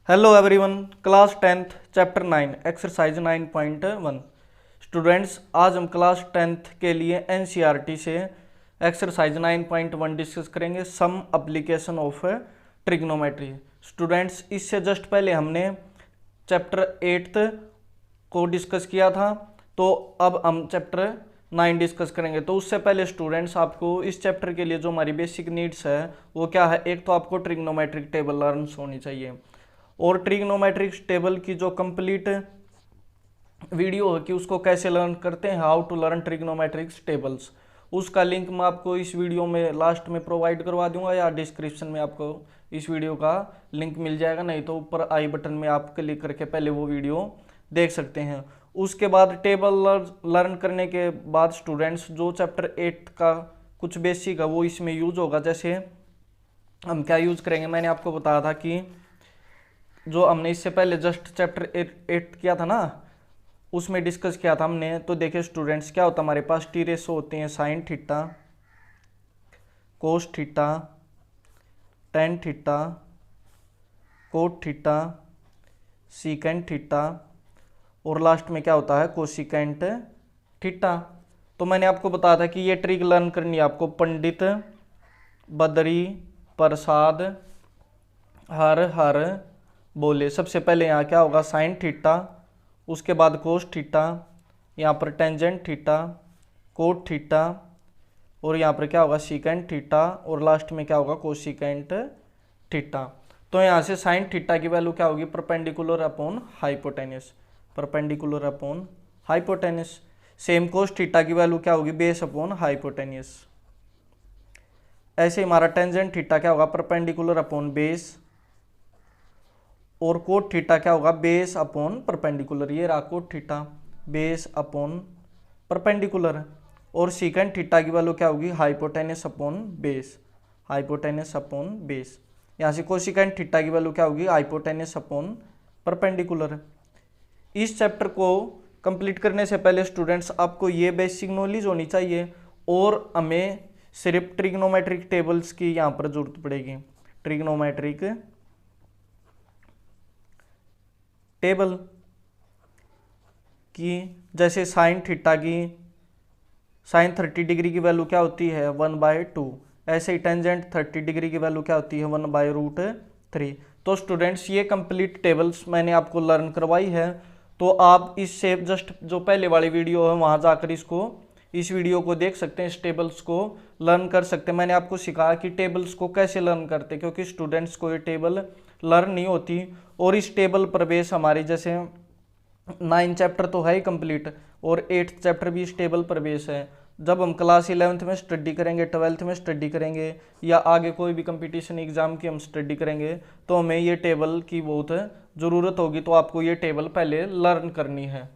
Hello everyone, class 10th chapter 9 exercise 9.1। Students, आज हम class 10th के लिए एनसीईआरटी से एक्सरसाइज 9.1 डिस्कस करेंगे, some application of trigonometry. Students, इससे जस्ट पहले हमने चैप्टर 8 को डिस्कस किया था, तो अब हम चैप्टर 9 डिस्कस करेंगे। तो उससे पहले स्टूडेंट्स, आपको इस चैप्टर के लिए जो हमारी बेसिक नीड्स है वो क्या है। एक तो आपको ट्रिग्नोमेट्रिक टेबल लर्न होनी चाहिए, और ट्रिग्नोमेट्रिक टेबल की जो कंप्लीट वीडियो है कि उसको कैसे लर्न करते हैं, how to learn trigonometric tables, उसका लिंक मैं आपको इस वीडियो में लास्ट में प्रोवाइड करवा दूंगा, या डिस्क्रिप्शन में आपको इस वीडियो का लिंक मिल जाएगा, नहीं तो ऊपर आई बटन में आप क्लिक करके पहले वो वीडियो देख सकते हैं। उसके बाद टेबल लर्न करने के बाद स्टूडेंट्स, जो चैप्टर 8 का कुछ बेसिक है वो इसमें यूज होगा। जैसे हम क्या यूज करेंगे, मैंने आपको बताया था कि जो हमने इससे पहले जस्ट चैप्टर 8 किया था ना, उसमें डिस्कस किया था हमने। तो देखिए स्टूडेंट्स, क्या होता है, हमारे पास टी रेशो होते हैं sine theta, cos theta, tan theta, cot theta, secant theta, और लास्ट में क्या होता है, कोसिकेंट थीटा। तो मैंने आपको बताया था कि ये ट्रिक लर्न करनी है आपको पंडित बद्री प्रसाद हर हर बोले। सबसे पहले यहाँ क्या होगा, साइन थीटा, उसके बाद कोस थीटा, यहाँ पर टेंजेंट थीटा, कोट थीटा, और यहाँ पर क्या होगा, सीकेंट थीटा, और लास्ट में क्या होगा, कोसिकेंट थीटा। तो यहाँ से साइन थीटा की वैल्यू क्या होगी, perpendicular upon hypotenuse, perpendicular upon hypotenuse. Same cos theta की वैल्यू क्या होगी, बेस अपॉन हाइपोटेनस। ऐसे हमारा टेंजेंट थीटा क्या होगा, परपेंडिकुलर अपॉन बेस, और कोट थीटा क्या होगा, बेस अपॉन परपेंडिकुलर। ये रहा cot theta, base upon perpendicular. और सीकेंट थीटा की वैल्यू क्या होगी, hypotenuse upon base, hypotenuse upon base. यहाँ से कोसिकेंट थीटा की वैल्यू क्या होगी, हाइपोटेनस अपॉन परपेंडिकुलर। इस चैप्टर को कंप्लीट करने से पहले स्टूडेंट्स, आपको ये बेसिक नॉलेज होनी चाहिए, और हमें सिर्फ ट्रिग्नोमेट्रिक टेबल्स की यहाँ पर जरूरत पड़ेगी। ट्रिग्नोमेट्रिक टेबल की, जैसे साइन थीटा की साइन 30 डिग्री की वैल्यू क्या होती है, 1/2। ऐसे ही टेंजेंट 30 डिग्री की वैल्यू क्या होती है, 1/√3। तो स्टूडेंट्स, ये कंप्लीट टेबल्स मैंने आपको लर्न करवाई है। तो आप इससे जस्ट जो पहले वाली वीडियो है वहाँ जाकर इस वीडियो को देख सकते हैं, इस टेबल्स को लर्न कर सकते हैं। मैंने आपको सिखाया कि टेबल्स को कैसे लर्न करते हैं, क्योंकि स्टूडेंट्स को ये टेबल लर्न नहीं होती। और इस टेबल पर बेस हमारी, जैसे 9 चैप्टर तो है ही कंप्लीट, और 8th चैप्टर भी इस टेबल पर बेस है। जब हम क्लास 11th में स्टडी करेंगे, 12th में स्टडी करेंगे, या आगे कोई भी कंपटीशन एग्जाम की हम स्टडी करेंगे, तो हमें ये टेबल की बहुत ज़रूरत होगी। तो आपको ये टेबल पहले लर्न करनी है।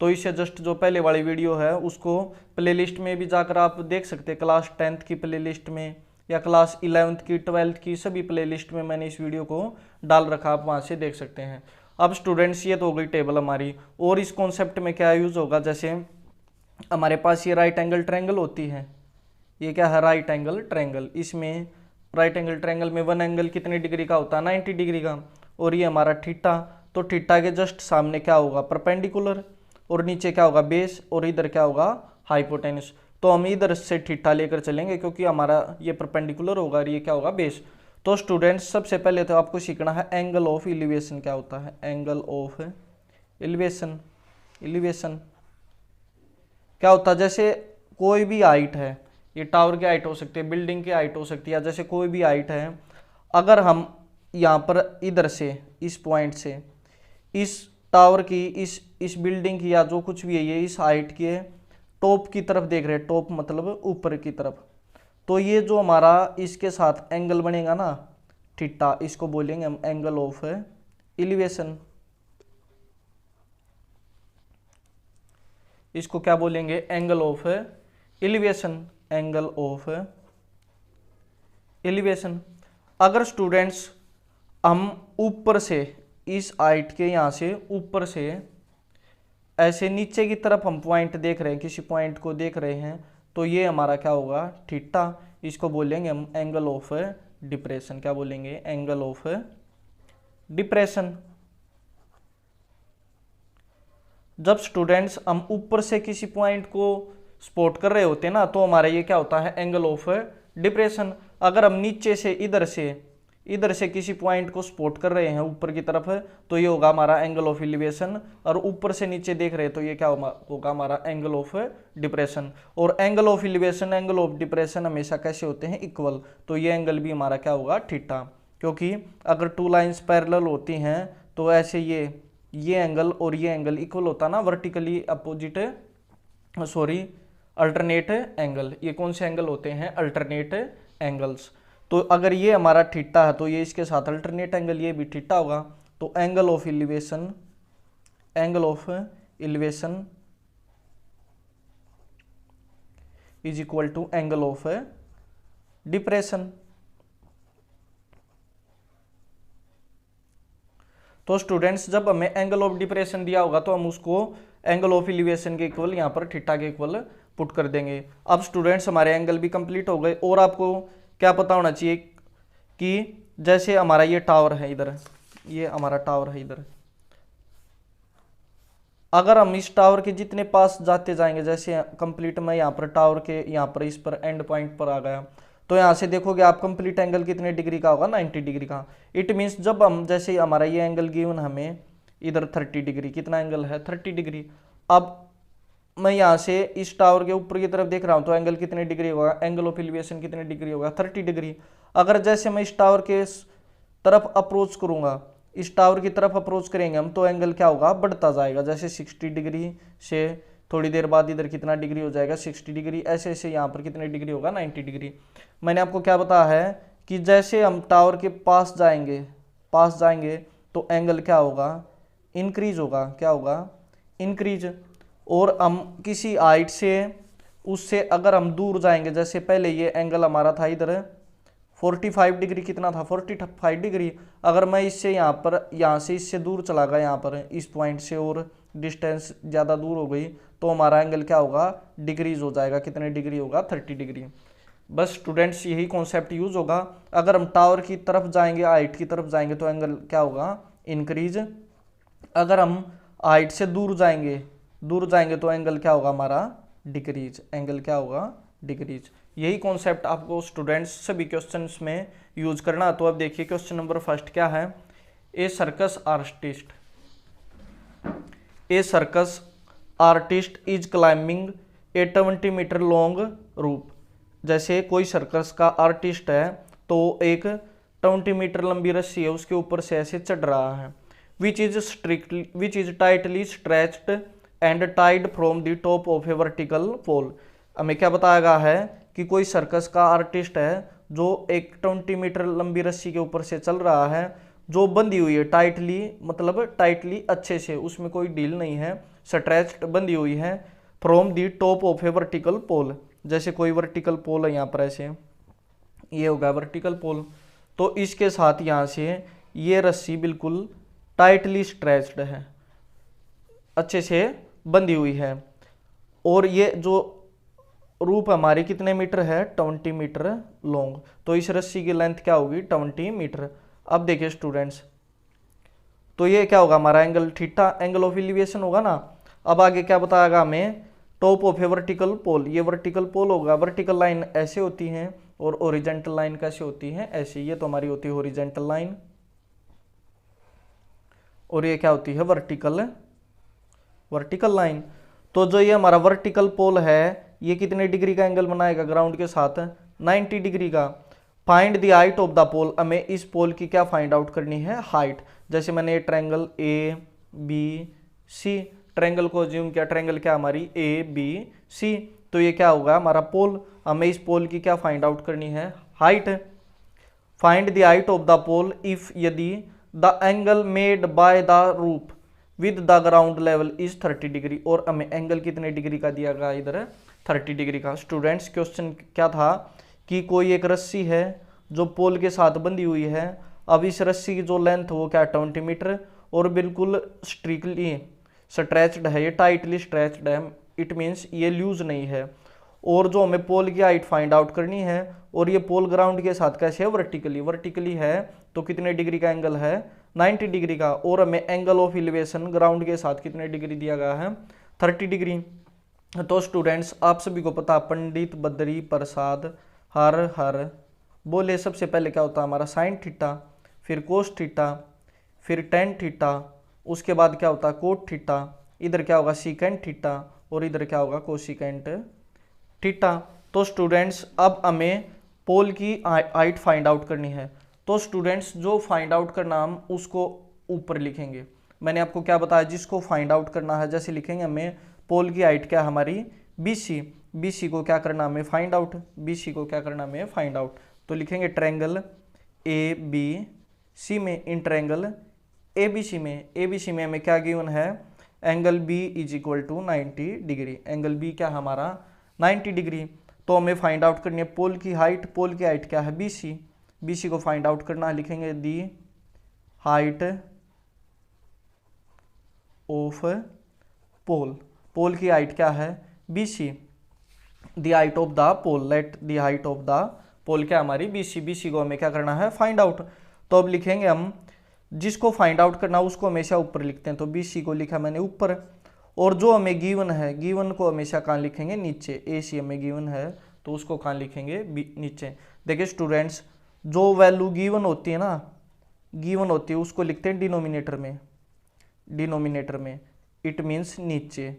तो इससे जस्ट जो पहले वाली वीडियो है उसको प्लेलिस्ट में भी जाकर आप देख सकते हैं, क्लास 10th की प्लेलिस्ट में, या क्लास 11th की, 12th की, सभी प्लेलिस्ट में मैंने इस वीडियो को डाल रखा, आप वहाँ से देख सकते हैं। अब स्टूडेंट्स, ये तो हो गई टेबल हमारी, और इस कॉन्सेप्ट में क्या यूज़ होगा, जैसे हमारे पास ये राइट एंगल ट्रायंगल होती है। ये क्या है, राइट एंगल ट्रायंगल। इसमें राइट एंगल ट्रायंगल में वन एंगल कितने डिग्री का होता है, 90 डिग्री का। और ये हमारा थीटा, तो थीटा के जस्ट सामने क्या होगा, परपेंडिकुलर, और नीचे क्या होगा, बेस, और इधर क्या होगा, हाइपोटेनस। तो हम इधर से थीटा लेकर चलेंगे, क्योंकि हमारा ये परपेंडिकुलर होगा और ये क्या होगा, बेस। तो स्टूडेंट्स, सबसे पहले तो आपको सीखना है एंगल ऑफ एलिवेशन क्या होता है। एंगल ऑफ एलिवेशन, एलिवेशन क्या होता है, जैसे कोई भी हाइट है, ये टावर की हाइट हो सकती है, बिल्डिंग की हाइट हो सकती है, या जैसे कोई भी हाइट है, अगर हम यहाँ पर इधर से, इस पॉइंट से, इस टावर की, इस बिल्डिंग की, या जो कुछ भी है, ये इस हाइट के टॉप की तरफ देख रहे हैं, टॉप मतलब ऊपर की तरफ, तो ये जो हमारा इसके साथ एंगल बनेगा ना, थीटा, इसको बोलेंगे हम एंगल ऑफ एलिवेशन। इसको क्या बोलेंगे, angle of elevation, angle of elevation. अगर स्टूडेंट्स हम ऊपर से, इस हाइट के यहाँ से ऊपर से ऐसे नीचे की तरफ हम पॉइंट देख रहे हैं, किसी पॉइंट को देख रहे हैं, तो ये हमारा क्या होगा, थीटा। इसको बोलेंगे हम एंगल ऑफ डिप्रेशन। क्या बोलेंगे, एंगल ऑफ डिप्रेशन। जब स्टूडेंट्स हम ऊपर से किसी पॉइंट को सपोर्ट कर रहे होते हैं ना, तो हमारा ये क्या होता है, एंगल ऑफ डिप्रेशन। अगर हम नीचे से इधर से किसी पॉइंट को सपोर्ट कर रहे हैं ऊपर की तरफ, तो ये होगा हमारा एंगल ऑफ एलिवेशन। और ऊपर से नीचे देख रहे हैं तो ये क्या होगा हमारा एंगल ऑफ डिप्रेशन। और angle of elevation, angle of depression हमेशा कैसे होते हैं, इक्वल। तो ये एंगल भी हमारा क्या होगा, थीटा। क्योंकि अगर टू लाइंस पैरेलल होती हैं तो ऐसे ये एंगल और ये एंगल इक्वल होता ना, वर्टिकली अपोजिट अल्टरनेट एंगल। ये कौन से एंगल होते हैं, अल्टरनेट एंगल्स। तो अगर ये हमारा थीटा है तो ये इसके साथ अल्टरनेट एंगल, ये भी थीटा होगा। तो angle of elevation is equal to angle of depression. तो स्टूडेंट्स जब हमें एंगल ऑफ डिप्रेशन दिया होगा तो हम उसको एंगल ऑफ एलिवेशन के इक्वल, यहाँ पर थीटा के इक्वल पुट कर देंगे। अब स्टूडेंट्स हमारे एंगल भी कंप्लीट हो गए। और आपको क्या पता होना चाहिए कि जैसे हमारा ये टावर है इधर, ये हमारा टावर है इधर, अगर हम इस टावर के जितने पास जाते जाएंगे, जैसे कंप्लीट मैं यहाँ पर टावर के यहाँ पर इस पर एंड पॉइंट पर आ गया, तो यहाँ से देखोगे आप कंप्लीट एंगल कितने डिग्री का होगा, 90 डिग्री का। इट मीन्स जब हम, जैसे हमारा ये एंगल गिवन हमें इधर 30 डिग्री, कितना एंगल है, 30 डिग्री। अब मैं यहाँ से इस टावर के ऊपर की तरफ देख रहा हूँ तो एंगल कितने डिग्री होगा, एंगल ऑफ एलिवेशन कितने डिग्री होगा, 30 डिग्री। अगर जैसे मैं इस टावर के तरफ अप्रोच करूँगा, इस टावर की तरफ अप्रोच करेंगे हम, तो एंगल क्या होगा, बढ़ता जाएगा। जैसे 60 डिग्री से थोड़ी देर बाद इधर कितना डिग्री हो जाएगा, 60 डिग्री। ऐसे ऐसे यहाँ पर कितने डिग्री होगा, 90 डिग्री। मैंने आपको क्या बताया है कि जैसे हम टावर के पास जाएंगे तो एंगल क्या होगा, इंक्रीज होगा। क्या होगा, इंक्रीज। और हम किसी हाइट से उससे अगर हम दूर जाएंगे, जैसे पहले ये एंगल हमारा था इधर 45 डिग्री, कितना था, 45 डिग्री। अगर मैं इससे यहाँ से इससे दूर चला गया, यहाँ पर इस पॉइंट से, और डिस्टेंस ज़्यादा दूर हो गई, तो हमारा एंगल क्या होगा, डिक्रीज हो जाएगा। कितने डिग्री होगा, 30 डिग्री। बस स्टूडेंट्स यही कॉन्सेप्ट यूज होगा। अगर हम टावर की तरफ जाएंगे, हाइट की तरफ जाएंगे, तो एंगल क्या होगा, इंक्रीज। अगर हम हाइट से दूर जाएंगे तो एंगल क्या होगा हमारा, डिक्रीज। एंगल क्या होगा, डिक्रीज। यही कॉन्सेप्ट आपको स्टूडेंट्स सभी क्वेश्चंस में यूज करना। तो अब देखिए क्वेश्चन नंबर फर्स्ट क्या है, a circus artist is climbing a 20 metre long rope. जैसे कोई सर्कस का आर्टिस्ट है तो एक 20 मीटर लंबी रस्सी है, उसके ऊपर से ऐसे चढ़ रहा है। Which is tightly stretched and tied from the top of a vertical pole. हमें क्या बताया गया है कि कोई सर्कस का आर्टिस्ट है जो एक 20 मीटर लंबी रस्सी के ऊपर से चल रहा है, जो बंधी हुई है टाइटली, मतलब टाइटली अच्छे से, उसमें कोई ढील नहीं है, स्ट्रेच्ड बंधी हुई है, from the top of a vertical pole. जैसे कोई वर्टिकल पोल है यहाँ पर, ऐसे ये होगा वर्टिकल पोल, तो इसके साथ यहाँ से ये रस्सी बिल्कुल टाइटली स्ट्रेच्ड है, अच्छे से बंधी हुई है। और ये जो रूप हमारी कितने मीटर है, 20 मीटर लॉन्ग। तो इस रस्सी की लेंथ क्या होगी, 20 मीटर। अब देखिए स्टूडेंट्स, तो ये क्या होगा हमारा angle theta, angle of elevation होगा ना। अब आगे क्या बताएगा हमें, top of a vertical pole. ये वर्टिकल पोल होगा, वर्टिकल लाइन ऐसे होती हैं और हॉरिजॉन्टल लाइन कैसे होती है, ऐसे। ये तो हमारी होती है हॉरिजॉन्टल लाइन, और ये क्या होती है, वर्टिकल लाइन। तो जो ये हमारा वर्टिकल पोल है, ये कितने डिग्री का एंगल बनाएगा ग्राउंड के साथ, 90 डिग्री का। Find the height of the pole. हमें इस पोल की क्या फाइंड आउट करनी है, हाइट। जैसे मैंने triangle A B C, triangle को अज्यूम किया, ट्रायंगल क्या हमारी ए बी सी, तो ये क्या होगा हमारा पोल। हमें इस पोल की क्या फाइंड आउट करनी है, height. Find the height of the pole if यदि the angle made by the rope with the ground level is 30 degree. और हमें एंगल कितने डिग्री का दिया गया इधर, 30 डिग्री का। स्टूडेंट्स क्वेश्चन क्या था कि कोई एक रस्सी है जो पोल के साथ बंधी हुई है। अब इस रस्सी की जो लेंथ वो क्या, 20 मीटर, और बिल्कुल स्ट्रिक्टली स्ट्रेच्ड है, ये टाइटली स्ट्रेच्ड है। इट मीन्स ये लूज नहीं है। और जो हमें पोल की हाइट फाइंड आउट करनी है, और ये पोल ग्राउंड के साथ कैसे है, वर्टिकली है, तो कितने डिग्री का एंगल है, 90 डिग्री का, और हमें एंगल ऑफ इलिवेशन ग्राउंड के साथ कितने डिग्री दिया गया है 30 डिग्री। तो स्टूडेंट्स आप सभी को पता पंडित बद्री प्रसाद हर हर बोले, सबसे पहले क्या होता है हमारा साइन थीटा, फिर कोस थीटा, फिर टेन थीटा, उसके बाद क्या होता है कोट थीटा, इधर क्या होगा सीकेंट थीटा, और इधर क्या होगा कोसिकेंट थीटा। तो स्टूडेंट्स अब हमें पोल की हाइट फाइंड आउट करनी है। तो स्टूडेंट्स जो फाइंड आउट करना हम उसको ऊपर लिखेंगे। मैंने आपको क्या बताया, जिसको फाइंड आउट करना है जैसे लिखेंगे हमें पोल की हाइट क्या हमारी BC, BC को क्या करना हमें फाइंड आउट, BC को क्या करना हमें फाइंड आउट। तो लिखेंगे ट्रायंगल ABC में, इन ट्रायंगल ABC में हमें क्या गिवन है angle B is equal to 90 degree, angle B क्या हमारा 90 डिग्री। तो हमें फाइंड आउट करनी है पोल की हाइट, पोल की हाइट क्या है BC, BC को फाइंड आउट करना है, लिखेंगे दी हाइट ऑफ पोल, पोल की हाइट क्या है BC, the height of the pole, let the height of the pole क्या हमारी BC, BC को हमें क्या करना है फाइंड आउट। तो अब लिखेंगे हम जिसको फाइंड आउट करना उसको हमेशा ऊपर लिखते हैं, तो BC को लिखा मैंने ऊपर, और जो हमें गिवन है गिवन को हमेशा कहाँ लिखेंगे नीचे, AC हमें गिवन है तो उसको कहाँ लिखेंगे नीचे। देखिए स्टूडेंट्स जो वैल्यू गिवन होती है ना, गिवन होती है उसको लिखते हैं डिनोमिनेटर में, डिनोमिनेटर में इट मीन्स नीचे,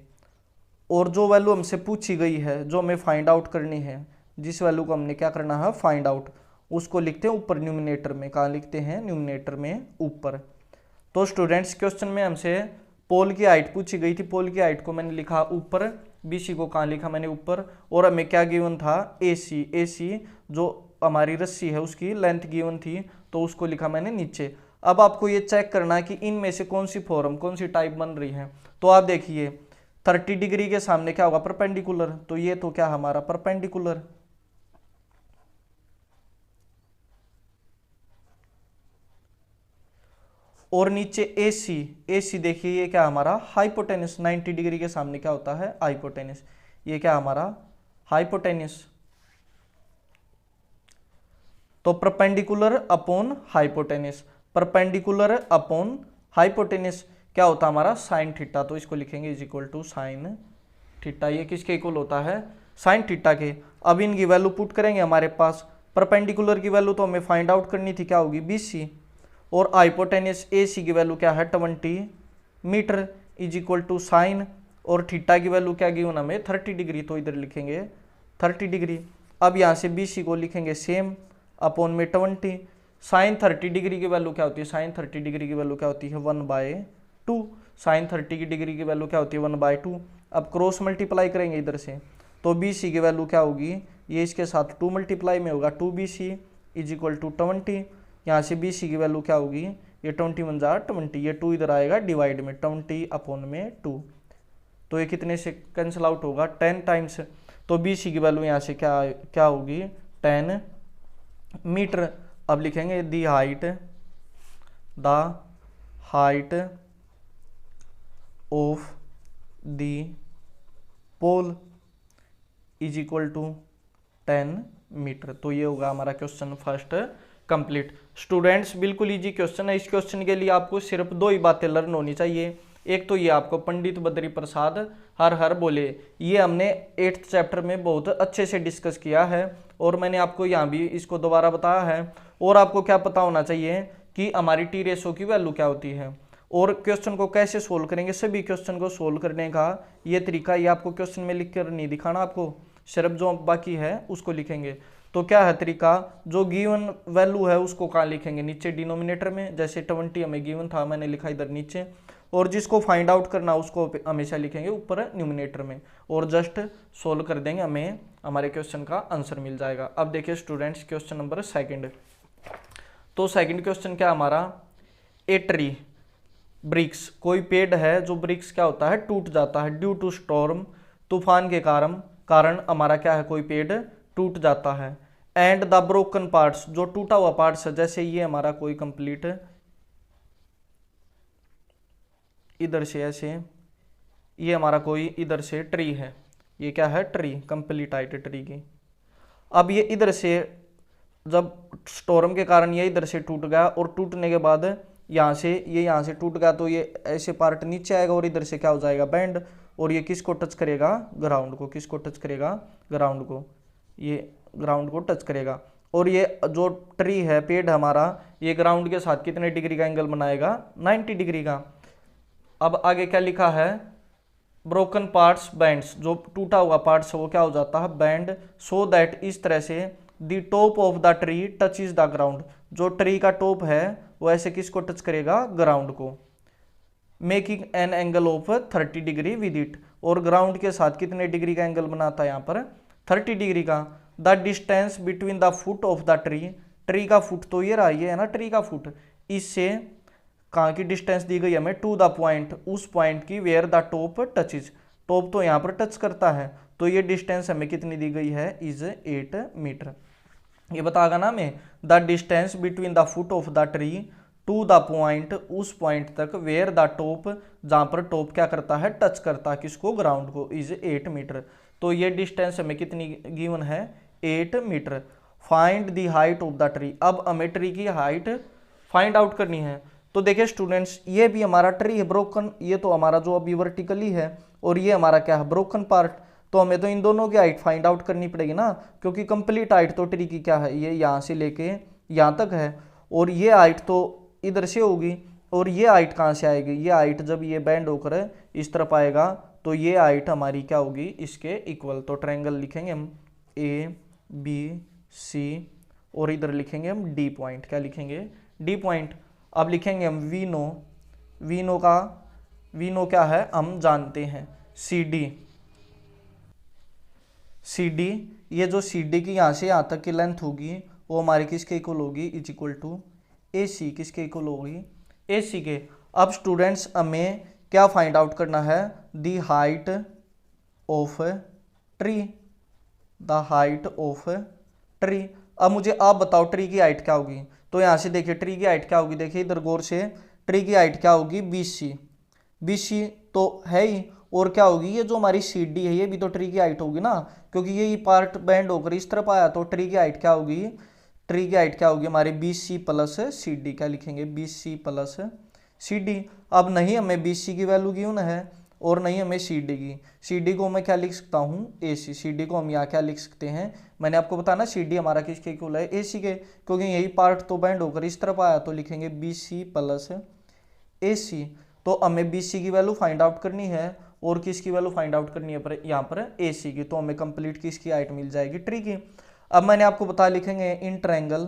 और जो वैल्यू हमसे पूछी गई है जो हमें फाइंड आउट करनी है, जिस वैल्यू को हमने क्या करना है फाइंड आउट, उसको लिखते हैं ऊपर न्यूमिनेटर में, कहाँ लिखते हैं न्यूमिनेटर में ऊपर। तो स्टूडेंट्स क्वेश्चन में हमसे पोल की हाइट पूछी गई थी, पोल की हाइट को मैंने लिखा ऊपर, BC को कहाँ लिखा मैंने ऊपर, और हमें क्या गिवन था AC, AC जो हमारी रस्सी है उसकी लेंथ गिवन थी तो उसको लिखा मैंने नीचे। अब आपको ये चेक करना है कि इनमें से कौन सी फॉर्म कौन सी टाइप बन रही है। तो आप देखिए 30 डिग्री के सामने क्या होगा परपेंडिकुलर, तो ये तो क्या हमारा परपेंडिकुलर, और नीचे AC देखिए ये क्या हमारा हाइपोटेनस, 90 डिग्री के सामने क्या होता है हाइपोटेनस, ये क्या हमारा हाइपोटेनस। तो perpendicular upon hypotenuse, perpendicular upon hypotenuse क्या होता है हमारा साइन थीटा, तो इसको लिखेंगे is equal to sine theta, ये किसके इक्वल होता है साइन थीटा के। अब इनकी वैल्यू पुट करेंगे हमारे पास, परपेंडिकुलर की वैल्यू तो हमें फाइंड आउट करनी थी क्या होगी BC, और हाइपोटेनस AC की वैल्यू क्या है 20 metre is equal to sine, और थीटा की वैल्यू क्या गिवन हमें 30 डिग्री, तो इधर लिखेंगे 30 डिग्री। अब यहाँ से BC को लिखेंगे सेम अपॉन में 20, साइन 30 डिग्री की वैल्यू क्या होती है, साइन 30 डिग्री की वैल्यू क्या होती है 1/2, साइन 30 की डिग्री की वैल्यू क्या होती है 1/2। अब क्रॉस मल्टीप्लाई करेंगे इधर से, तो BC की वैल्यू क्या होगी, ये इसके साथ 2 मल्टीप्लाई में होगा 2BC इज इक्वल टू 20, यहाँ से BC की वैल्यू क्या होगी, ये 20 × 20, ये 2 इधर आएगा डिवाइड में 20 अपॉन में 2, तो ये कितने से कैंसिल आउट होगा 10 टाइम्स, तो BC की वैल्यू यहाँ से क्या होगी 10 मीटर। अब लिखेंगे the height of the pole is equal to 10 metre. तो ये होगा हमारा क्वेश्चन फर्स्ट कंप्लीट। स्टूडेंट्स बिल्कुल इजी क्वेश्चन है, इस क्वेश्चन के लिए आपको सिर्फ 2 ही बातें लर्न होनी चाहिए। एक तो ये आपको पंडित बद्री प्रसाद हर हर बोले, ये हमने 8th चैप्टर में बहुत अच्छे से डिस्कस किया है, और मैंने आपको यहाँ भी इसको दोबारा बताया है। और आपको क्या पता होना चाहिए कि हमारी टी रेशो की वैल्यू क्या होती है, और क्वेश्चन को कैसे सोल्व करेंगे। सभी क्वेश्चन को सोल्व करने का ये तरीका, ये आपको क्वेश्चन में लिख कर नहीं दिखाना, आपको सिर्फ जो बाकी है उसको लिखेंगे। तो क्या है तरीका, जो गिवन वैल्यू है उसको कहाँ लिखेंगे नीचे डिनोमिनेटर में, जैसे 20 हमें गिवन था मैंने लिखा इधर नीचे, और जिसको फाइंड आउट करना उसको हमेशा लिखेंगे ऊपर न्यूमिनेटर में, और जस्ट सोल्व कर देंगे, हमें हमारे क्वेश्चन का आंसर मिल जाएगा। अब देखिए स्टूडेंट्स क्वेश्चन नंबर 2। तो सेकंड क्वेश्चन क्या हमारा, ए ट्री ब्रिक्स, कोई पेड़ है जो ब्रिक्स क्या होता है टूट जाता है, ड्यू टू स्टॉर्म, तूफान के कारण हमारा क्या है कोई पेड़ टूट जाता है, एंड द ब्रोकन पार्ट्स, जो टूटा हुआ पार्ट्स है, जैसे ये हमारा कोई कंप्लीट इधर से ऐसे, ये हमारा कोई इधर से ट्री है, ये क्या है ट्री, कंप्लीट हाइट ट्री की। अब ये इधर से जब स्टॉर्म के कारण ये इधर से टूट गया, और टूटने के बाद यहाँ से ये यहाँ से टूट गया तो ये ऐसे पार्ट नीचे आएगा और इधर से क्या हो जाएगा बैंड, और ये किसको टच करेगा, ग्राउंड को, किसको टच करेगा, ग्राउंड को, ये ग्राउंड को टच करेगा। और ये जो ट्री है, पेड़ हमारा, ये ग्राउंड के साथ कितने डिग्री का एंगल बनाएगा, 90 डिग्री का। अब आगे क्या लिखा है, ब्रोकन पार्ट्स बैंड्स, जो टूटा हुआ पार्ट्स है वो क्या हो जाता है बैंड, सो दैट इस तरह से the top of the tree touches the ground, जो ट्री का टॉप है वो ऐसे किसको टच करेगा, ग्राउंड को, making an angle of 30 degree with it, और ग्राउंड के साथ कितने डिग्री का एंगल बनाता है यहाँ पर, 30 डिग्री का। The distance between the foot of the tree, tree का फुट तो ये रहा, ये है ना ट्री का फुट, इससे कहाँ की डिस्टेंस दी गई हमें, टू द पॉइंट, उस पॉइंट की where the top touches, top तो यहाँ पर टच करता है, तो ये डिस्टेंस हमें कितनी दी गई है, इज 8 मीटर। ये बताएगा ना हमें, the distance between the foot of the tree to the point, उस पॉइंट तक वेयर द टॉप, जहां पर टॉप क्या करता है, टच करता है किसको, ग्राउंड को, इज 8 मीटर। तो ये डिस्टेंस हमें कितनी गिवन है, 8 metre. Find the height of the tree, अब हमें ट्री की हाइट फाइंड आउट करनी है। तो देखिए स्टूडेंट्स, ये भी हमारा ट्री है ब्रोकन, ये तो हमारा जो अभी वर्टिकली है, और ये हमारा क्या है, ब्रोकन पार्ट, तो हमें तो इन दोनों की हाइट फाइंड आउट करनी पड़ेगी ना, क्योंकि कंप्लीट हाइट तो ट्री की क्या है, ये यहाँ से लेके यहाँ तक है, और ये हाइट तो इधर से होगी, और ये हाइट कहाँ से आएगी, ये हाइट जब ये बैंड होकर इस तरफ आएगा तो ये हाइट हमारी क्या होगी, इसके इक्वल। तो ट्रायंगल लिखेंगे हम ए बी सी, और इधर लिखेंगे हम डी पॉइंट, क्या लिखेंगे, डी पॉइंट। अब लिखेंगे हम वी नो, वी नो क्या है, हम जानते हैं, सी डी, ये जो सी डी की यहाँ से यहाँ तक की लेंथ होगी वो हमारी किसके इक्वल होगी, इज इक्वल टू ए सी, किसके इक्वल होगी, ए सी के। अब स्टूडेंट्स हमें क्या फाइंड आउट करना है, the height of tree, the height of tree. अब मुझे आप बताओ ट्री की हाइट क्या होगी, तो यहाँ से देखिए ट्री की हाइट क्या होगी, देखिए इधर गौर से, ट्री की हाइट क्या होगी, बी सी तो है ही, और क्या होगी, ये जो हमारी सी डी है ये भी तो ट्री की हाइट होगी ना, क्योंकि ये पार्ट बैंड होकर इस तरफ आया, तो ट्री की हाइट क्या होगी, ट्री की हाइट क्या होगी हमारी, B C plus C D, क्या लिखेंगे, B C plus C D. अब नहीं हमें बी सी की वैल्यू गिवन है, और नहीं हमें सी डी की, सी डी को मैं क्या लिख सकता हूँ, ए सी, सी डी को हम यहाँ क्या लिख सकते हैं, मैंने आपको बताया ना सी डी हमारा किसके इक्वल है, ए सी के, क्योंकि यही पार्ट तो बैंड होकर इस तरफ आया, तो लिखेंगे बी सी प्लस ए सी। तो हमें बी सी की वैल्यू फाइंड आउट करनी है, और किसकी वैल्यू फाइंड आउट करनी है पर यहाँ पर, ए सी की, तो हमें कंप्लीट किसकी हाइट मिल जाएगी, ट्री की। अब मैंने आपको बताया, लिखेंगे इन ट्रायंगल,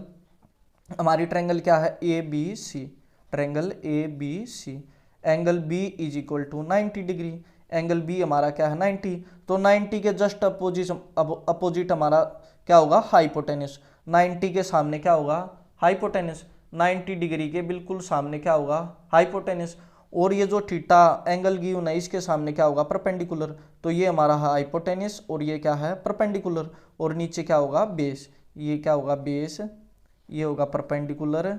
हमारी ट्रायंगल क्या है, A B C, triangle A B C, angle B is equal to 90 degree, angle B हमारा क्या है 90, तो 90 के जस्ट अपोजिट हमारा क्या होगा, हाइपोटेनस, 90 के सामने क्या होगा, हाइपोटेनस, 90 डिग्री के बिल्कुल सामने क्या होगा, हाइपोटेनस, और ये जो थीटा एंगल गिवन है इसके सामने क्या होगा, परपेंडिकुलर, तो ये हमारा हाइपोटेनस और ये क्या है, परपेंडिकुलर, और नीचे क्या होगा, बेस, ये क्या होगा, बेस, ये होगा परपेंडिकुलर,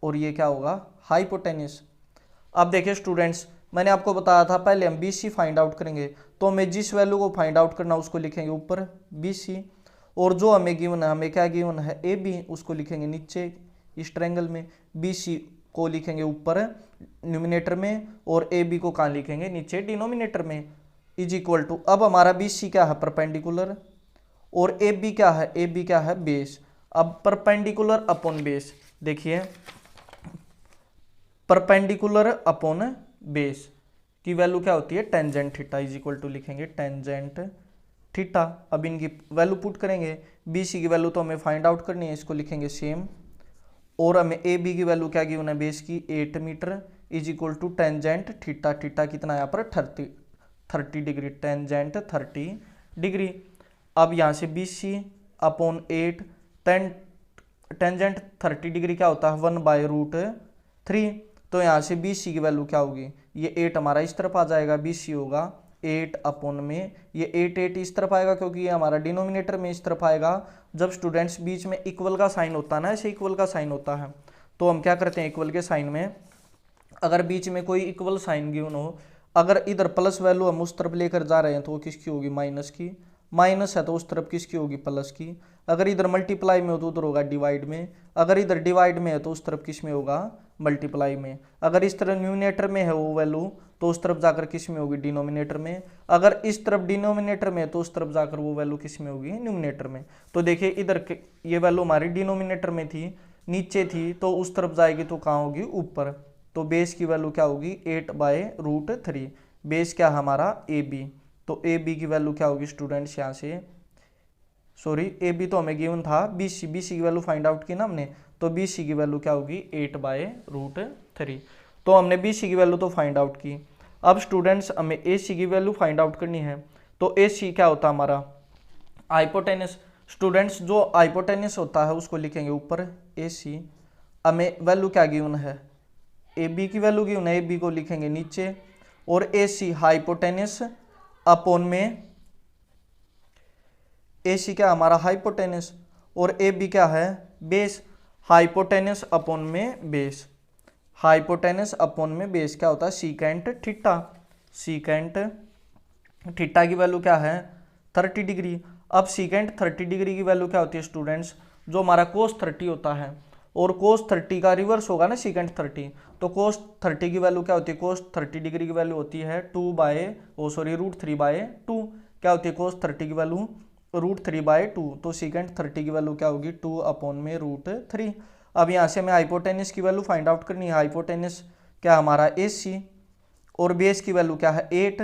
और ये क्या होगा, हाइपोटेनस। अब देखिए स्टूडेंट्स, मैंने आपको बताया था पहले हम बी सी फाइंड आउट करेंगे, तो हमें जिस वैल्यू को फाइंड आउट करना उसको लिखेंगे ऊपर बी सी, और जो हमें गिवन है, हमें क्या गिवन है, ए बी, उसको लिखेंगे नीचे इस ट्रायंगल में, बी सी को लिखेंगे ऊपर न्यूमिनेटर में, और ए बी को कहाँ लिखेंगे, नीचे डिनोमिनेटर में, इज इक्वल टू, अब हमारा बी सी क्या है, परपेंडिकुलर, और ए बी क्या है, ए बी क्या है, बेस। अब परपेंडिकुलर अपॉन बेस, देखिए परपेंडिकुलर अपॉन बेस की वैल्यू क्या होती है, tangent theta, is equal to लिखेंगे टेंजेंट थीटा। अब इनकी वैल्यू पुट करेंगे, बी सी की वैल्यू तो हमें फाइंड आउट करनी है, इसको लिखेंगे सेम, और हमें ए बी की वैल्यू क्या गिवन है, बेस की 8 metre, is equal to tangent theta, theta कितना यहाँ पर 30 डिग्री, टेंजेंट 30 डिग्री। अब यहाँ से B C upon 8, tangent 30 degree क्या होता है, 1/√3, तो यहाँ से बी सी की वैल्यू क्या होगी, ये 8 हमारा इस तरफ आ जाएगा, बी सी होगा 8 अपॉन में, ये 8 इस तरफ आएगा क्योंकि ये हमारा डिनोमिनेटर में इस तरफ आएगा। जब स्टूडेंट्स बीच में इक्वल का साइन होता है ना, ऐसे इक्वल का साइन होता है, तो हम क्या करते हैं, इक्वल के साइन में अगर बीच में कोई इक्वल साइन गिवन हो, अगर इधर प्लस वैल्यू हम उस तरफ लेकर जा रहे हैं तो वो किसकी होगी, माइनस की, माइनस है तो उस तरफ किसकी होगी, प्लस की। अगर इधर मल्टीप्लाई में हो तो उधर होगा डिवाइड में, अगर इधर डिवाइड में है तो उस तरफ किस में होगा, मल्टीप्लाई में। अगर इस तरफ न्यूमिनेटर में है वो वैल्यू तो उस तरफ जाकर किस में होगी, डिनोमिनेटर में। अगर इस तरफ डिनोमिनेटर में है तो उस तरफ जाकर वो वैल्यू किस में होगी, न्यूमिनेटर में। तो देखिए इधर ये वैल्यू हमारी डिनोमिनेटर में थी, नीचे थी, तो उस तरफ जाएगी तो कहाँ होगी, ऊपर। तो बेस की वैल्यू क्या होगी, 8/√3। बेस क्या हमारा, ए बी। तो ए बी की वैल्यू क्या होगी स्टूडेंट्स, यहाँ से सॉरी ए बी तो हमें गिवन था, बी सी की वैल्यू फाइंड आउट की ना हमने, तो बी सी की वैल्यू क्या होगी, 8/√3। तो हमने बी सी की वैल्यू तो फाइंड आउट की। अब स्टूडेंट्स हमें ए सी की वैल्यू फाइंड आउट करनी है। तो ए सी क्या होता है हमारा, हाइपोटेनस। स्टूडेंट्स जो हाइपोटेनस होता है उसको लिखेंगे ऊपर, ए सी। हमें वैल्यू क्या गिवन है, ए बी की वैल्यू गिवन है, ए बी को लिखेंगे नीचे, और ए सी हाइपोटेनस अपॉन में, ए सी क्या हमारा हाइपोटेनस, और ए बी क्या है, बेस। हाइपोटेनस अपॉन में बेस, हाइपोटेनस अपॉन में बेस क्या होता है, सीकेंट थीटा। सीकेंट थीटा की वैल्यू क्या है, 30 डिग्री। अब सीकेंट 30 डिग्री की वैल्यू क्या होती है स्टूडेंट्स, जो हमारा कोस 30 होता है, और कोस 30 का रिवर्स होगा ना सीकेंट 30। तो कोस 30 की वैल्यू क्या होती है, कोस 30 डिग्री की वैल्यू होती है √3/2। क्या होती है कोस 30 की वैल्यू, √3/2। तो सीकेंट 30 की वैल्यू क्या होगी, 2/√3। अब यहाँ से हमें हाइपोटेनस की वैल्यू फाइंड आउट करनी है। हाइपोटेनस क्या हमारा, ए सी, और बेस की वैल्यू क्या है, 8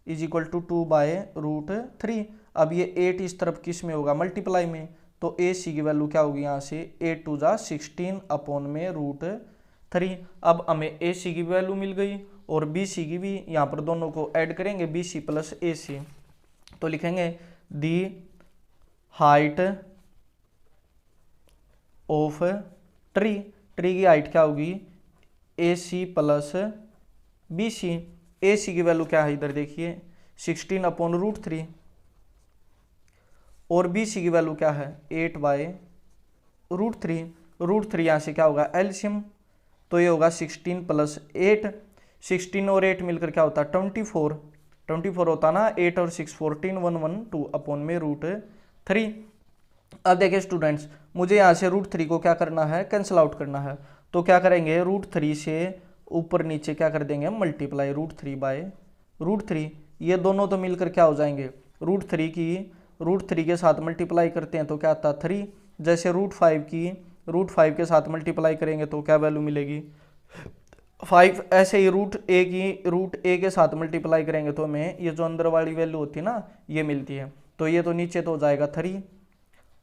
= 2/√3। अब ये 8 इस तरफ किस में होगा, मल्टीप्लाई में। तो ए सी की वैल्यू क्या होगी यहाँ से, 8 × 2 = 16/√3। अब हमें ए सी की वैल्यू मिल गई और बी सी की भी। यहाँ पर दोनों को ऐड करेंगे, बी सी प्लस ए सी। तो लिखेंगे दी हाइट ऑफ ट्री। ट्री की हाइट क्या होगी, ए सी प्लस बी सी। ए सी की वैल्यू क्या है, इधर देखिए 16/√3, और बी सी की वैल्यू क्या है, 8/√3। √3 यहाँ से क्या होगा, एलसीएम। तो ये होगा 16 + 8। 16 और 8 मिलकर क्या होता है, 24। 24 होता ना, 8 और 6 14, 112/√3। अब देखिए स्टूडेंट्स, मुझे यहाँ से √3 को क्या करना है, कैंसिल आउट करना है। तो क्या करेंगे, √3 से ऊपर नीचे क्या कर देंगे, मल्टीप्लाई √3/√3। ये दोनों तो मिलकर क्या हो जाएंगे, √3 के साथ मल्टीप्लाई करते हैं तो क्या आता है, 3। जैसे √5 के साथ मल्टीप्लाई करेंगे तो क्या वैल्यू मिलेगी, 5। ऐसे ही √a के साथ मल्टीप्लाई करेंगे तो हमें ये जो अंदर वाली वैल्यू होती है ना, ये मिलती है। तो ये तो नीचे तो हो जाएगा 3,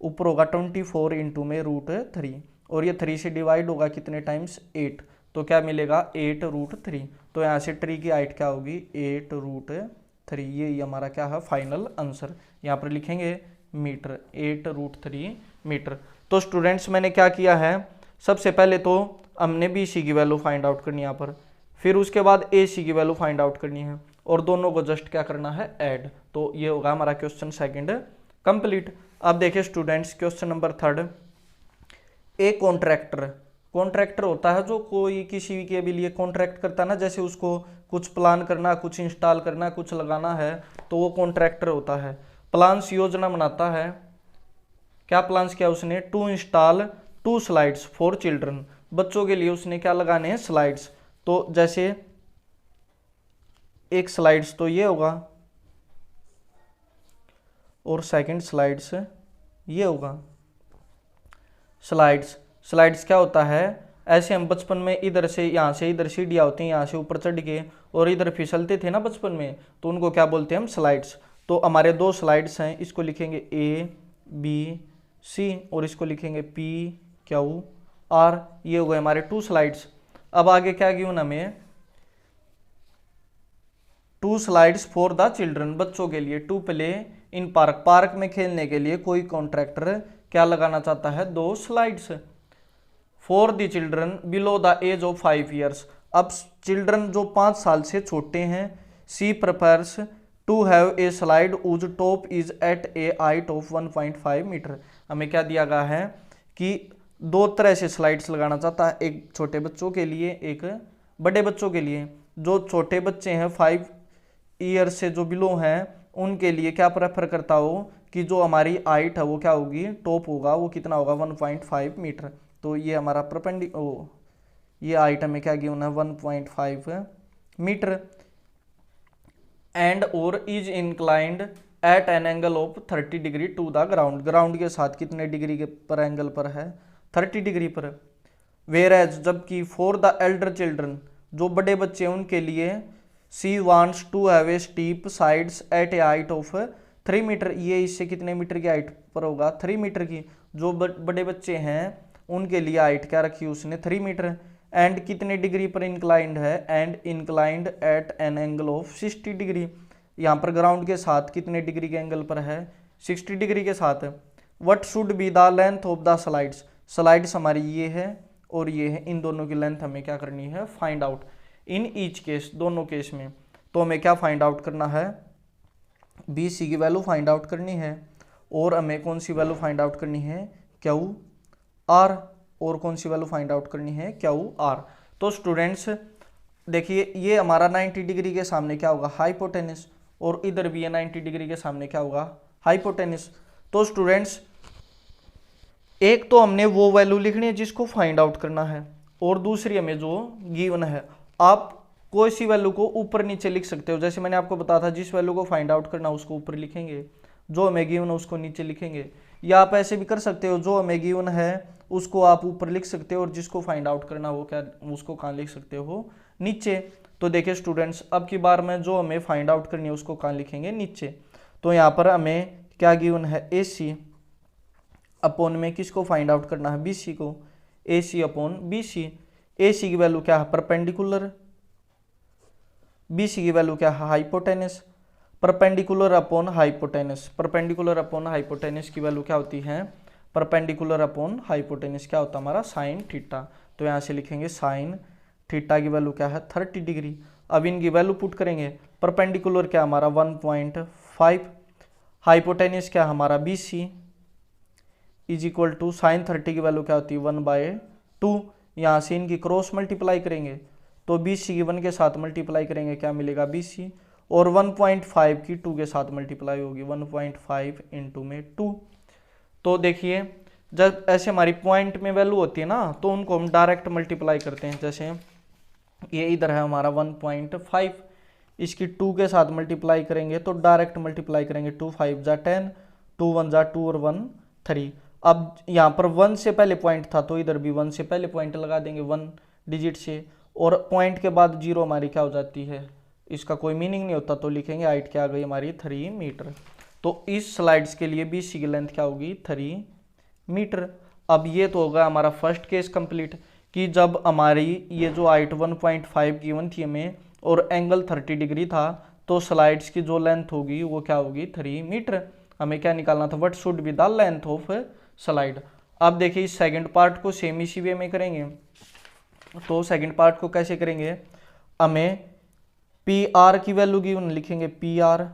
ऊपर होगा 24 × √3, और ये 3 से डिवाइड होगा कितने टाइम्स, 8। तो क्या मिलेगा, 8√3। तो यहाँ से ट्री की हाइट क्या होगी, 8√3। ये हमारा क्या है, फाइनल आंसर। यहाँ पर लिखेंगे मीटर, 8√3 मीटर। तो स्टूडेंट्स मैंने क्या किया है, सबसे पहले तो हमने बी सी की वैल्यू फाइंड आउट करनी है यहाँ पर, फिर उसके बाद ए सी की वैल्यू फाइंड आउट करनी है, और दोनों को जस्ट क्या करना है, ऐड। तो ये होगा हमारा क्वेश्चन सेकंड कंप्लीट। अब देखिए students question number 3। A contractor होता है जो कोई किसी के भी लिए कॉन्ट्रैक्ट करता है ना, जैसे उसको कुछ प्लान करना, कुछ इंस्टॉल करना, कुछ लगाना है, तो वो कॉन्ट्रैक्टर होता है। प्लान्स योजना बनाता है, क्या प्लान्स किया उसने, to install 2 slides for children. बच्चों के लिए उसने क्या लगाने हैं, स्लाइड्स। तो जैसे एक स्लाइड्स तो ये होगा, और सेकंड स्लाइड्स ये होगा। स्लाइड्स क्या होता है, ऐसे हम बचपन में इधर से यहाँ से इधर सीढ़ियाँ होती हैं, यहाँ से ऊपर चढ़ के और इधर फिसलते थे ना बचपन में, तो उनको क्या बोलते हैं हम, स्लाइड्स। तो हमारे 2 स्लाइड्स हैं, इसको लिखेंगे ABC और इसको लिखेंगे PQR। ये हो गए हमारे 2 स्लाइड्स। अब आगे क्या गिवन हमें, 2 स्लाइड्स फॉर द चिल्ड्रन, बच्चों के लिए, टू प्ले इन पार्क में खेलने के लिए कोई कॉन्ट्रैक्टर क्या लगाना चाहता है, 2 slides for the children below the age of 5 years. अब चिल्ड्रन जो 5 साल से छोटे हैं, she prepares to have a slide whose top is at a height of 1.5 metre. हमें क्या दिया गया है कि 2 तरह से स्लाइड्स लगाना चाहता है, एक छोटे बच्चों के लिए, एक बड़े बच्चों के लिए। जो छोटे बच्चे हैं 5 ईयर से जो बिलो हैं, उनके लिए क्या प्रेफर करता हो कि जो हमारी हाइट है वो क्या होगी, टॉप होगा वो कितना होगा 1.5 मीटर। तो ये हमारा ये हाइट हमें क्या गिवन है 1.5 मीटर। एंड और is inclined at an angle of 30 degree to the ground, ground के साथ कितने डिग्री के पर एंगल पर है 30 डिग्री पर। वेयर एज जबकि फॉर द एल्डर चिल्ड्रन, जो बड़े बच्चे हैं उनके लिए she wants to have a steep sides at a height of 3 metre, ये इससे कितने मीटर की हाइट पर होगा 3 मीटर की। जो बड़े बच्चे हैं उनके लिए हाइट क्या रखी उसने 3 मीटर। एंड कितने डिग्री पर इंक्लाइंड है, and inclined at an angle of 60 degree, यहाँ पर ग्राउंड के साथ कितने डिग्री के एंगल पर है 60 डिग्री के साथ। What should be the length of the slides, slides हमारी ये है और ये है, इन दोनों की लेंथ हमें क्या करनी है find out in each case, दोनों केस में। तो हमें क्या फाइंड आउट करना है, बी सी की वैल्यू फाइंड आउट करनी है, और हमें कौन सी वैल्यू फाइंड आउट करनी है क्यू आर, और कौन सी वैल्यू फाइंड आउट करनी है क्यू आर। तो स्टूडेंट्स देखिए ये हमारा 90 डिग्री के सामने क्या होगा हाइपोटेनस, और इधर भी ये 90 डिग्री के सामने क्या होगा हाइपोटेनस। तो स्टूडेंट्स एक तो हमने वो वैल्यू लिखनी है जिसको फाइंड आउट करना है, और दूसरी हमें जो गिवन है, आप कोई सी वैल्यू को ऊपर नीचे लिख सकते हो। जैसे मैंने आपको बताया था जिस वैल्यू को फाइंड आउट करना उसको ऊपर लिखेंगे, जो हमें गिवन है उसको नीचे लिखेंगे, या आप ऐसे भी कर सकते हो जो हमें गिवन है उसको आप ऊपर लिख सकते हो और जिसको फाइंड आउट करना वो क्या उसको कहाँ लिख सकते हो नीचे। तो देखिए स्टूडेंट्स अब की बार में जो हमें फाइंड आउट करनी है उसको कहाँ लिखेंगे नीचे। तो यहाँ पर हमें क्या गिवन है ए सी अपॉन में किसको फाइंड आउट करना है बी सी को, ए सी अपॉन बी सी। ए सी की वैल्यू क्या है परपेंडिकुलर, बी सी की वैल्यू क्या है hypotenuse. Perpendicular upon hypotenuse, perpendicular upon hypotenuse की वैल्यू क्या होती है परपेंडिकुलर अपॉन हाइपोटेनस क्या होता है हमारा साइन थीटा। तो यहाँ से लिखेंगे साइन थीटा की वैल्यू क्या है 30 डिग्री। अब इनकी वैल्यू पुट करेंगे, परपेंडिकुलर क्या हमारा 1.5, हाइपोटेनस क्या हमारा B C is equal to sine 30 की वैल्यू क्या होती है 1/2। यहाँ से इनकी क्रॉस मल्टीप्लाई करेंगे तो बी सी की 1 के साथ मल्टीप्लाई करेंगे क्या मिलेगा बी सी, और 1.5 की 2 के साथ मल्टीप्लाई होगी 1.5 इंटू में 2। तो देखिए जब ऐसे हमारी पॉइंट में वैल्यू होती है ना तो उनको हम डायरेक्ट मल्टीप्लाई करते हैं। जैसे ये इधर है हमारा 1.5, इसकी 2 के साथ मल्टीप्लाई करेंगे तो डायरेक्ट मल्टीप्लाई करेंगे 2 5 जा 10, 2 1 जा 2 और 1 3। अब यहाँ पर 1 से पहले पॉइंट था तो इधर भी 1 से पहले पॉइंट लगा देंगे 1 डिजिट से, और पॉइंट के बाद 0 हमारी क्या हो जाती है, इसका कोई मीनिंग नहीं होता, तो लिखेंगे हाइट क्या आ गई हमारी 3 मीटर। तो इस स्लाइड्स के लिए बी सी की लेंथ क्या होगी 3 मीटर। अब ये तो होगा हमारा फर्स्ट केस कंप्लीट कि जब हमारी ये जो हाइट 1.5 गिवन थी हमें और एंगल 30 डिग्री था तो स्लाइड्स की जो लेंथ होगी वो क्या होगी 3 मीटर। हमें क्या निकालना था what should be the length of slide. अब देखिए इस सेकंड पार्ट को सेम इसी वे में करेंगे। तो सेकंड पार्ट को कैसे करेंगे, हमें पी आर की वैल्यू गिवन लिखेंगे पी आर,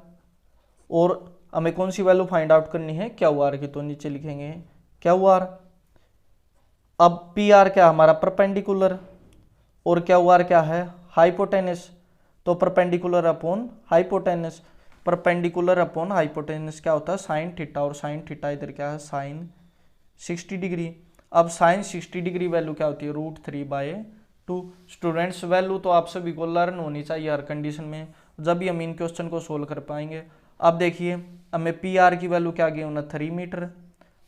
और हमें कौन सी वैल्यू फाइंड आउट करनी है क्यू आर की, तो नीचे लिखेंगे क्यू आर। अब पी आर क्या हमारा परपेंडिकुलर और क्यू आर क्या है हाइपोटेनस, तो perpendicular upon hypotenuse, perpendicular upon hypotenuse क्या होता है साइन थीटा, और साइन थीटा इधर क्या है साइन 60 डिग्री। अब साइन 60 डिग्री वैल्यू क्या होती है √3/2। स्टूडेंट्स वैल्यू तो आप सभी को लर्न होनी चाहिए हर कंडीशन में, जब भी हम इन क्वेश्चन को सोल्व कर पाएंगे। अब देखिए हमें पी आर की वैल्यू क्या गिवन है 3 मीटर,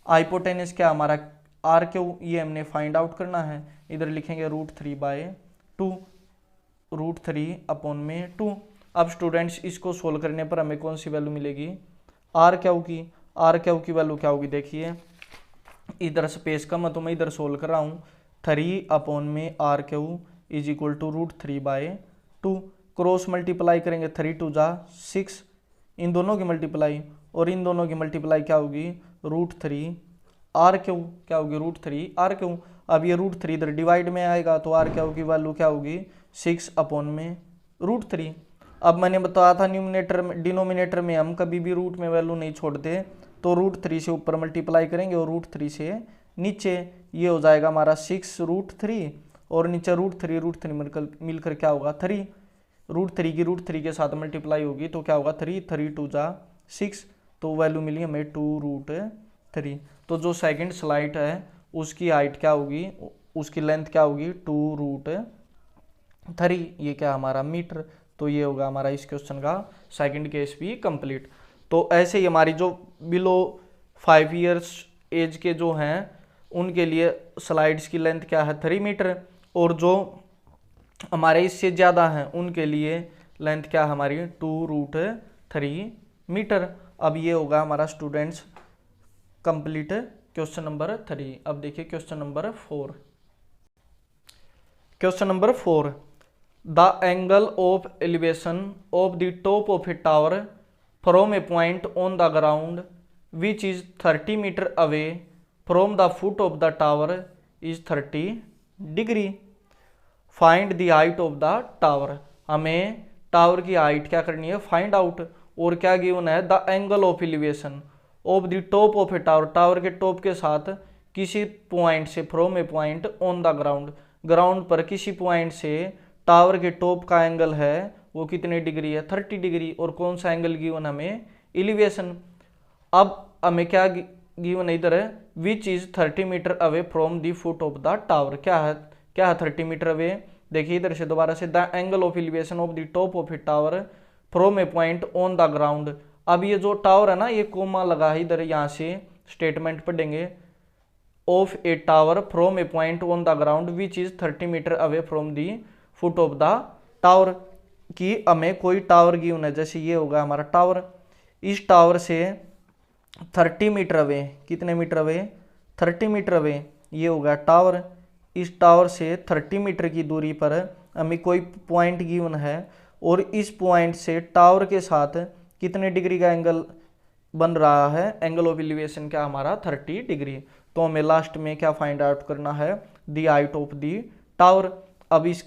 हाइपोटेनस क्या हमारा आर क्यू ये हमने फाइंड आउट करना है, इधर लिखेंगे √3/2, √3/2। अब स्टूडेंट्स इसको सोल्व करने पर हमें कौन सी वैल्यू मिलेगी आर क्यू की, आर क्यू की वैल्यू क्या होगी देखिए इधर स्पेस कम है तो मैं इधर सोल्व कर रहा हूँ 3/r Q is equal to √3/2। Cross multiply करेंगे 3 2 जा 6, इन दोनों की मल्टीप्लाई, और इन दोनों की मल्टीप्लाई क्या होगी √3r क्यू क्या होगी √3r क्यू। अब ये √3 इधर डिवाइड में आएगा तो r क्यू की वैल्यू क्या होगी 6/√3। अब मैंने बताया था न्यूमिनेटर में डिनोमिनेटर में हम कभी भी रूट में वैल्यू नहीं छोड़ते, तो √3 से ऊपर मल्टीप्लाई करेंगे और √3 से नीचे, ये हो जाएगा हमारा 6√3, और नीचे √3 मिलकर क्या होगा 3, √3 की √3 के साथ मल्टीप्लाई होगी तो क्या होगा 3 3 2 जा 6, तो वैल्यू मिली हमें 2√3। तो जो सेकंड स्लाइड है उसकी हाइट क्या होगी, उसकी लेंथ क्या होगी 2√3, ये क्या हमारा मीटर। तो ये होगा हमारा इस क्वेश्चन का सेकंड केस भी कंप्लीट। तो ऐसे ही हमारी जो बिलो 5 इयर्स एज के जो हैं उनके लिए स्लाइड्स की लेंथ क्या है 3 मीटर, और जो हमारे इससे ज़्यादा हैं उनके लिए लेंथ क्या हमारी 2√3 मीटर। अब ये होगा हमारा स्टूडेंट्स कंप्लीट क्वेश्चन नंबर 3। अब देखिए question number 4। Question number 4, the angle of elevation of the top of a tower from a point on the ground which is 30 metre away from the foot of the tower is 30 degree. Find the height of the tower. हमें tower की height क्या करनी है, find out. और क्या given है, the angle of elevation of the top of a tower, tower के top के साथ किसी पॉइंट से, from a point on the ground, ground पर किसी पॉइंट से टावर के टॉप का एंगल है वो कितने डिग्री है 30 डिग्री। और कौन सा एंगल गिवन हमें, एलिवेशन। अब हमें क्या गिवन इधर है, which is 30 metre away from the foot of the tower. क्या है 30 मीटर अवे। देखिए इधर से दोबारा से, the angle of elevation of the top of a tower from a point on the ground. अब ये जो टावर है ना, ये कोमा लगा है इधर, यहाँ से स्टेटमेंट पढ़ेंगे, of a tower from a point on the ground which is 30 metre away from the foot of the tower. कि हमें कोई टावर गिवन है, जैसे ये होगा हमारा टावर, इस टावर से 30 मीटर अवे, कितने मीटर अवे 30 मीटर अवे, ये होगा टावर। इस टावर से 30 मीटर की दूरी पर हमें कोई पॉइंट गिवन है, और इस पॉइंट से टावर के साथ कितने डिग्री का एंगल बन रहा है, एंगल ऑफ एलिवेशन क्या हमारा 30 डिग्री। तो हमें लास्ट में क्या फाइंड आउट करना है, the height of the tower. अब इस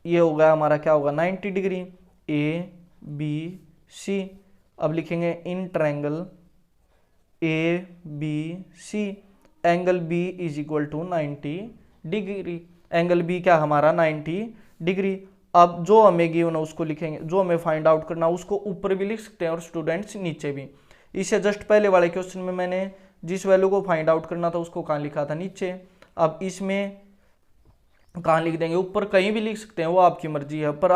ये होगा हमारा क्या होगा 90 डिग्री, ए बी सी। अब लिखेंगे in triangle A B C angle B is equal to 90 degree. Angle B क्या हमारा 90 डिग्री। अब जो हमें गिवन है उसको लिखेंगे, जो हमें फाइंड आउट करना उसको ऊपर भी लिख सकते हैं और स्टूडेंट्स नीचे भी। इससे जस्ट पहले वाले क्वेश्चन में मैंने जिस वैल्यू को फाइंड आउट करना था उसको कहाँ लिखा था, नीचे। अब इसमें कहाँ लिख देंगे, ऊपर कहीं भी लिख सकते हैं, वो आपकी मर्जी है। पर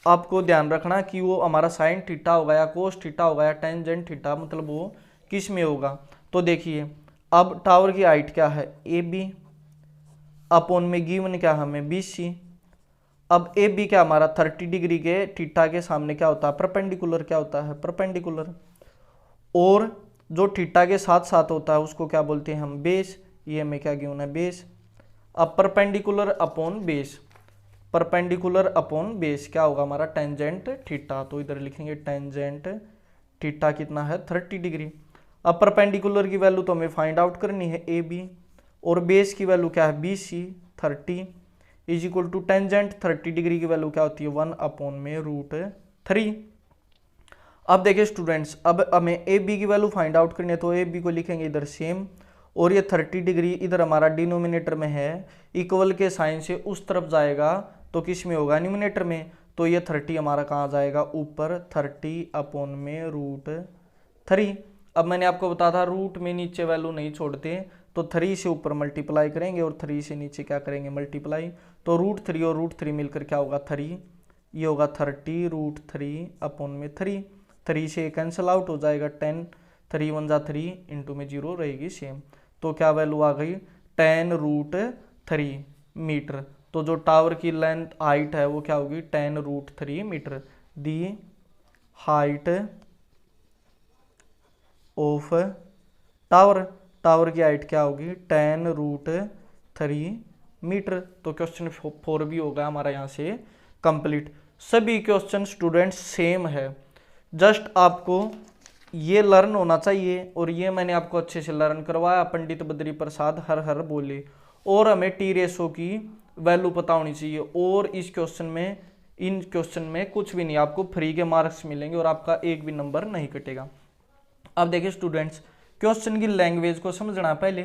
आपको ध्यान रखना कि वो हमारा साइन थीटा होगा या कोस थीटा होगा या टेंजेंट थीटा, मतलब वो किस में होगा। तो देखिए अब टावर की हाइट क्या है ए बी, अपॉन में गिवन क्या हमें बी सी। अब ए बी क्या हमारा 30 डिग्री के थीटा के सामने क्या होता है, परपेंडिकुलर, क्या होता है परपेंडिकुलर। और जो थीटा के साथ साथ होता है उसको क्या बोलते हैं हम, बेस। ये हमें क्या गिवन है, बेस। अब perpendicular upon base, perpendicular upon base क्या होगा हमारा, टेंजेंट थीटा। तो इधर लिखेंगे टेंजेंट थीटा कितना है 30 डिग्री। अब परपेंडिकुलर की वैल्यू तो हमें फाइंड आउट करनी है ए बी, और बेस की वैल्यू क्या है B C 30 is equal to tangent 30 degree की वैल्यू क्या होती है 1/√3। अब देखिए स्टूडेंट्स, अब हमें ए बी की वैल्यू फाइंड आउट करनी है, तो ए बी को लिखेंगे इधर सेम, और ये 30 डिग्री इधर हमारा डिनोमिनेटर में है, इक्वल के साइन से उस तरफ जाएगा तो किस में होगा, न्यूमिनेटर में। तो ये 30 हमारा कहाँ जाएगा, ऊपर 30/√3। अब मैंने आपको बताया था रूट में नीचे वैल्यू नहीं छोड़ते, तो 3 से ऊपर मल्टीप्लाई करेंगे और 3 से नीचे क्या करेंगे, मल्टीप्लाई। तो √3 और √3 मिलकर क्या होगा 3, ये होगा 30√3/3। 3 से कैंसिल आउट हो जाएगा 10, 3 1 जा 3, इंटू में 0 रहेगी सेम। तो क्या वैल्यू आ गई 10√3 मीटर। तो जो टावर की लेंथ हाइट है वो क्या होगी 10√3 metre. The height of tower, tower की हाइट क्या होगी 10√3 मीटर। तो क्वेश्चन 4 भी होगा हमारा यहाँ से कंप्लीट। सभी क्वेश्चन स्टूडेंट्स सेम है, जस्ट आपको ये लर्न होना चाहिए, और ये मैंने आपको अच्छे से लर्न करवाया, पंडित बद्री प्रसाद हर हर बोले। और हमें टी रेशो की वैल्यू पता होनी चाहिए। और इस क्वेश्चन में, इन क्वेश्चन में कुछ भी नहीं, आपको फ्री के मार्क्स मिलेंगे और आपका एक भी नंबर नहीं कटेगा। अब देखिए स्टूडेंट्स, क्वेश्चन की लैंग्वेज को समझना पहले,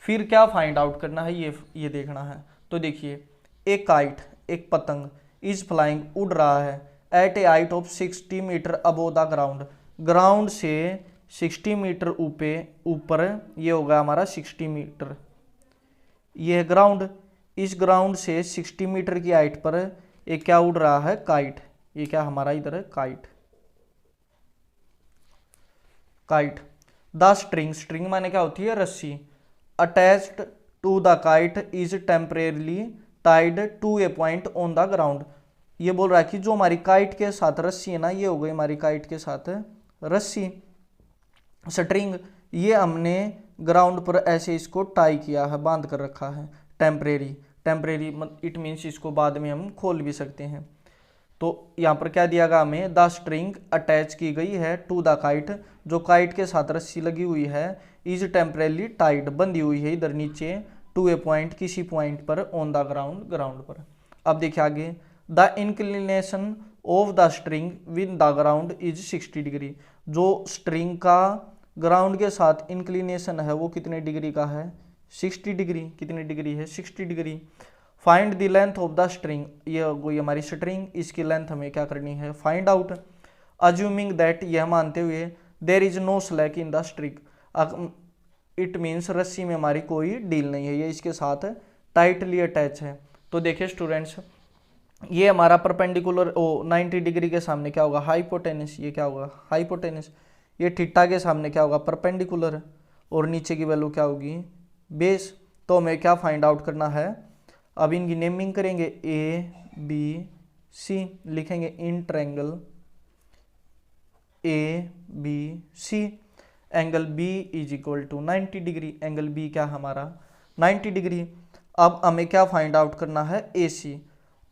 फिर क्या फाइंड आउट करना है ये देखना है। तो देखिए एक काइट, एक पतंग इज फ्लाइंग, उड़ रहा है at a height of 60 metre above the ground. Ground से 60 मीटर ऊपर ये होगा हमारा 60 मीटर, ये है ग्राउंड। इस ग्राउंड से 60 मीटर की हाइट पर एक क्या उड़ रहा है, काइट। ये क्या हमारा इधर है, kite. Kite the string, string माने क्या होती है, रस्सी। Attached to the kite is temporarily tied to a point on the ground. ये बोल रहा है कि जो हमारी काइट के साथ रस्सी है ना, ये हो गई हमारी काइट के साथ रस्सी, स्ट्रिंग। ये हमने ग्राउंड पर ऐसे इसको टाई किया है, बांध कर रखा है। टेम्परेरी, टेम्परेरी इट मीन्स इसको बाद में हम खोल भी सकते हैं। तो यहाँ पर क्या दिया गया हमें, द स्ट्रिंग अटैच की गई है टू द काइट, जो काइट के साथ रस्सी लगी हुई है, इज टेम्परेली टाइड, बंधी हुई है इधर नीचे, टू ए पॉइंट, किसी पॉइंट पर, ऑन द ग्राउंड, ग्राउंड पर। अब देखिए आगे, the inclination of the string with the ground is 60 degree. जो स्ट्रिंग का ग्राउंड के साथ इंक्लिनेशन है वो कितने डिग्री का है, 60 डिग्री। कितनी डिग्री है, 60 degree. Find the length of the string, ये कोई हमारी स्ट्रिंग, इसकी लेंथ हमें क्या करनी है, फाइंड आउट। अज्यूमिंग दैट, यह मानते हुए, there is no slack in the string, it means रस्सी में हमारी कोई डील नहीं है, ये इसके साथ टाइटली अटैच है। तो देखिए स्टूडेंट्स, ये हमारा परपेंडिकुलर 90 डिग्री के सामने क्या होगा, हाइपोटेनस। ये क्या होगा, हाइपोटेनस। ये थीटा के सामने क्या होगा, परपेंडिकुलर, और नीचे की वैल्यू क्या होगी, बेस। तो हमें क्या फाइंड आउट करना है, अब इनकी नेमिंग करेंगे, ए बी सी, लिखेंगे in triangle A B C, angle B is equal to 90 degree. Angle B क्या हमारा, 90 डिग्री। अब हमें क्या फाइंड आउट करना है, ए सी।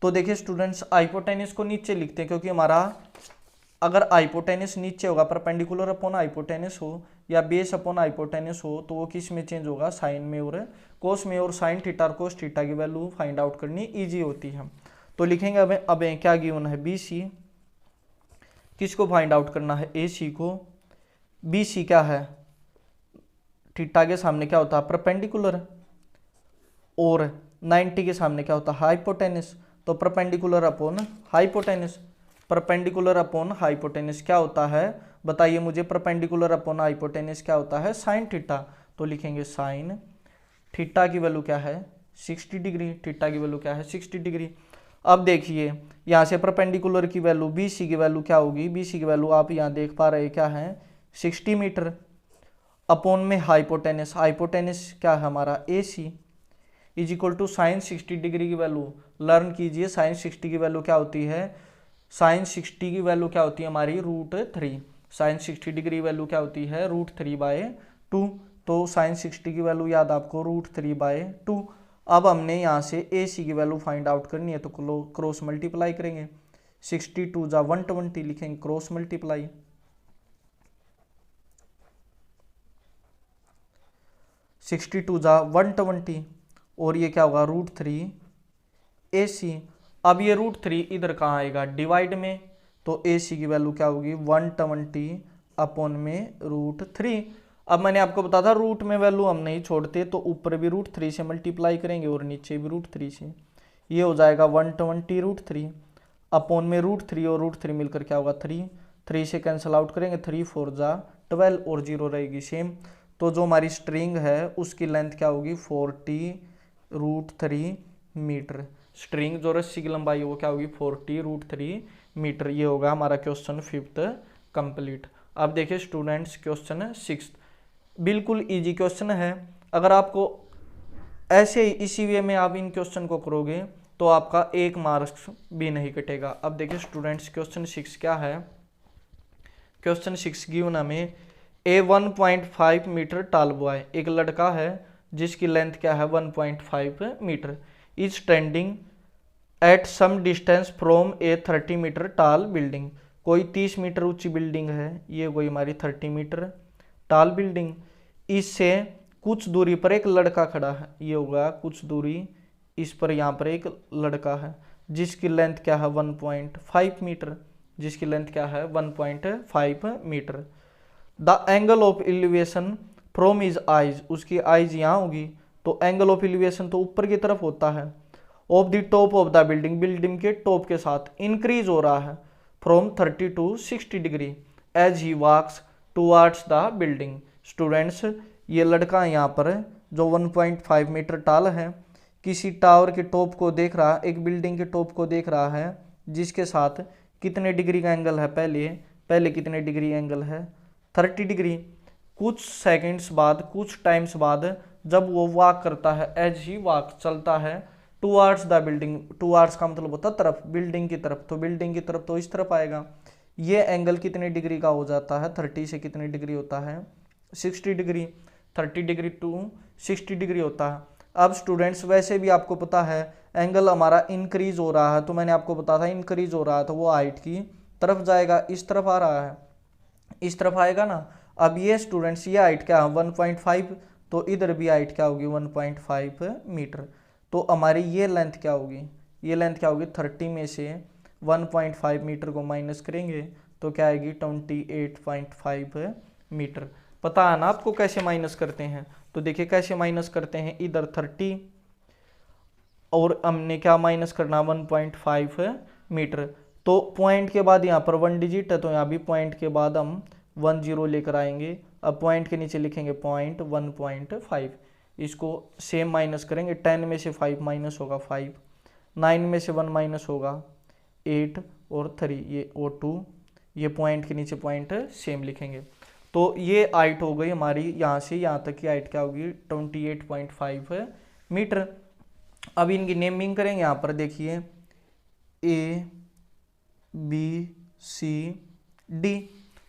तो देखिए स्टूडेंट्स, हाइपोटेनस को नीचे लिखते हैं, क्योंकि हमारा अगर हाइपोटेनस नीचे होगा, परपेंडिकुलर अपॉन हाइपोटेनस हो या बेस अपॉन हाइपोटेनस हो, तो वो किस में चेंज होगा, साइन में और कोस में। और साइन थीटा और कोस थीटा की वैल्यू फाइंड आउट करनी इजी होती है। तो लिखेंगे अब क्या गिवन है, बी सी। किसको फाइंड आउट करना है, ए सी को। बी सी क्या है, थीटा के सामने क्या होता है, परपेंडिकुलर, और 90 के सामने क्या होता है, हाइपोटेनस। तो perpendicular upon hypotenuse, perpendicular upon hypotenuse क्या होता है, बताइए मुझे। परपेंडिकुलर अपॉन हाइपोटेनस क्या होता है, साइन थीटा। तो लिखेंगे साइन थीटा की वैल्यू क्या है, 60 डिग्री। थीटा की वैल्यू क्या है, 60 डिग्री। अब देखिए यहाँ से परपेंडिकुलर की वैल्यू, बी सी की वैल्यू क्या होगी, बी सी की वैल्यू आप यहाँ देख पा रहे क्या है, 60 मीटर, अपॉन में हाइपोटेनस। हाइपोटेनस क्या है हमारा, A C, is equal to sine 60 degree की वैल्यू। लर्न कीजिए, साइन 60 की वैल्यू क्या होती है, साइन 60 की वैल्यू क्या होती है हमारी, √3। साइन 60 डिग्री वैल्यू क्या होती है, √3/2। तो साइन 60 की वैल्यू याद आपको, √3/2। अब हमने यहाँ से ए सी की वैल्यू फाइंड आउट करनी है, तो क्रॉस मल्टीप्लाई करेंगे। 62 जा 120, लिखेंगे क्रॉस मल्टीप्लाई। 62 जा 120, और ये क्या होगा, √3 ए सी। अब ये √3 इधर कहाँ आएगा, डिवाइड में। तो ए सी की वैल्यू क्या होगी, 120 अपॉन में √3। अब मैंने आपको बताया था रूट में वैल्यू हम नहीं छोड़ते, तो ऊपर भी √3 से मल्टीप्लाई करेंगे और नीचे भी √3 से। ये हो जाएगा 120 √3 अपॉन में √3, और √3 मिलकर क्या होगा, 3 से कैंसिल आउट करेंगे, 3 4 जा 12, और 0 रहेगी सेम। तो जो हमारी स्ट्रिंग है उसकी लेंथ क्या होगी, 40 √3 मीटर। स्ट्रिंग जो रस्सी की लंबाई है वो क्या होगी, 40 √3 मीटर। ये होगा हमारा क्वेश्चन 5th कंप्लीट। अब देखिए स्टूडेंट्स, क्वेश्चन 6 बिल्कुल इजी क्वेश्चन है। अगर आपको ऐसे ही इसी वे में आप इन क्वेश्चन को करोगे तो आपका 1 मार्क्स भी नहीं कटेगा। अब देखिए स्टूडेंट्स, क्वेश्चन 6 क्या है। क्वेश्चन 6 गिवन हमें, ए 1.5 मीटर टाल बॉय, एक लड़का है जिसकी लेंथ क्या है, 1.5 metre, is standing at some distance from a 30 metre tall building. कोई 30 मीटर ऊंची बिल्डिंग है, ये कोई हमारी 30 मीटर टाल बिल्डिंग। इससे कुछ दूरी पर एक लड़का खड़ा है, ये होगा कुछ दूरी, इस पर यहाँ पर एक लड़का है जिसकी लेंथ क्या है, 1.5 मीटर, जिसकी लेंथ क्या है, 1.5 metre. The angle of elevation from his eyes, उसकी आइज यहाँ होगी, तो एंगल ऑफ एलिवेशन तो ऊपर की तरफ होता है, of the top of the building, building के टॉप के साथ इंक्रीज हो रहा है, from 30 to 60 degree. As he walks towards the building. Students, ये लड़का यहाँ पर जो 1.5 मीटर टाल है, किसी टावर के टॉप को देख रहा, एक बिल्डिंग के टॉप को देख रहा है, जिसके साथ कितने डिग्री का एंगल है, पहले कितने डिग्री एंगल है, 30 डिग्री। कुछ सेकंड्स बाद, कुछ टाइम्स बाद, जब वो वॉक करता है, एज ही वॉक चलता है, टूवर्ड्स द बिल्डिंग, टूवर्ड्स का मतलब होता है तरफ, बिल्डिंग की तरफ, तो बिल्डिंग की तरफ तो इस तरफ आएगा। ये एंगल कितने डिग्री का हो जाता है, 30 से कितने डिग्री होता है, 60 डिग्री, 30 डिग्री टू 60 डिग्री होता है। अब स्टूडेंट्स, वैसे भी आपको पता है एंगल हमारा इंक्रीज हो रहा है, तो मैंने आपको बताया था इंक्रीज हो रहा है तो वो हाइट की तरफ जाएगा, इस तरफ आ रहा है, इस तरफ आएगा ना। अब ये स्टूडेंट्स, ये हाइट क्या है 1.5, तो इधर भी हाइट क्या होगी 1.5 मीटर। तो हमारी ये लेंथ क्या होगी, ये लेंथ क्या होगी, 30 में से 1.5 मीटर को माइनस करेंगे तो क्या आएगी 28.5 मीटर। पता है ना आपको कैसे माइनस करते हैं, तो देखिए कैसे माइनस करते हैं, इधर 30 और हमने क्या माइनस करना 1.5 मीटर। तो पॉइंट के बाद यहाँ पर 1 डिजिट है, तो यहाँ भी पॉइंट के बाद हम 10 लेकर आएंगे। अब पॉइंट के नीचे लिखेंगे पॉइंट 1.5, इसको सेम माइनस करेंगे। 10 में से 5 माइनस होगा 5, 9 में से 1 माइनस होगा 8 और 3 ये और 2, ये पॉइंट के नीचे पॉइंट सेम लिखेंगे। तो ये हाइट हो गई हमारी, यहाँ से यहाँ तक की हाइट क्या होगी 28.5 मीटर। अब इनकी नेमिंग करेंगे, यहाँ पर देखिए A B C D।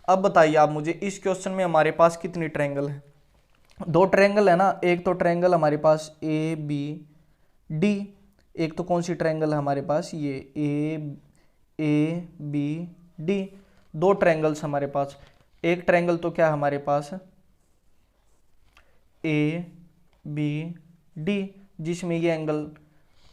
अब बताइए आप मुझे, इस क्वेश्चन में हमारे पास कितनी ट्रायंगल है, 2 ट्रायंगल है ना। एक तो ट्रायंगल हमारे पास ABD, एक तो कौन सी ट्रायंगल है हमारे पास, ये ABD, 2 ट्रायंगल्स हमारे पास। एक ट्रायंगल तो क्या है हमारे पास ABD, जिसमें ये एंगल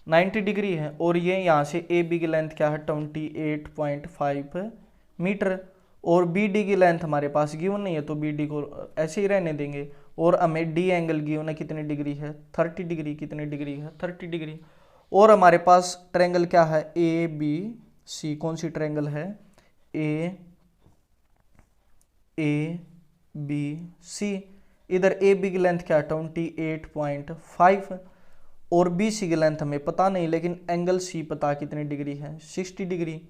90 डिग्री है, और ये यहाँ से AB की लेंथ क्या है 28.5 मीटर, और BD की लेंथ हमारे पास गिवन नहीं है, तो BD को ऐसे ही रहने देंगे। और हमें D एंगल गिवन है कितनी डिग्री है 30 डिग्री, कितनी डिग्री है 30 डिग्री। और हमारे पास ट्रायंगल क्या है ABC, कौन सी ट्रायंगल है ABC, इधर AB की लेंथ क्या है 28.5 और BC की लेंथ हमें पता नहीं, लेकिन एंगल C पता कितनी डिग्री है 60 डिग्री।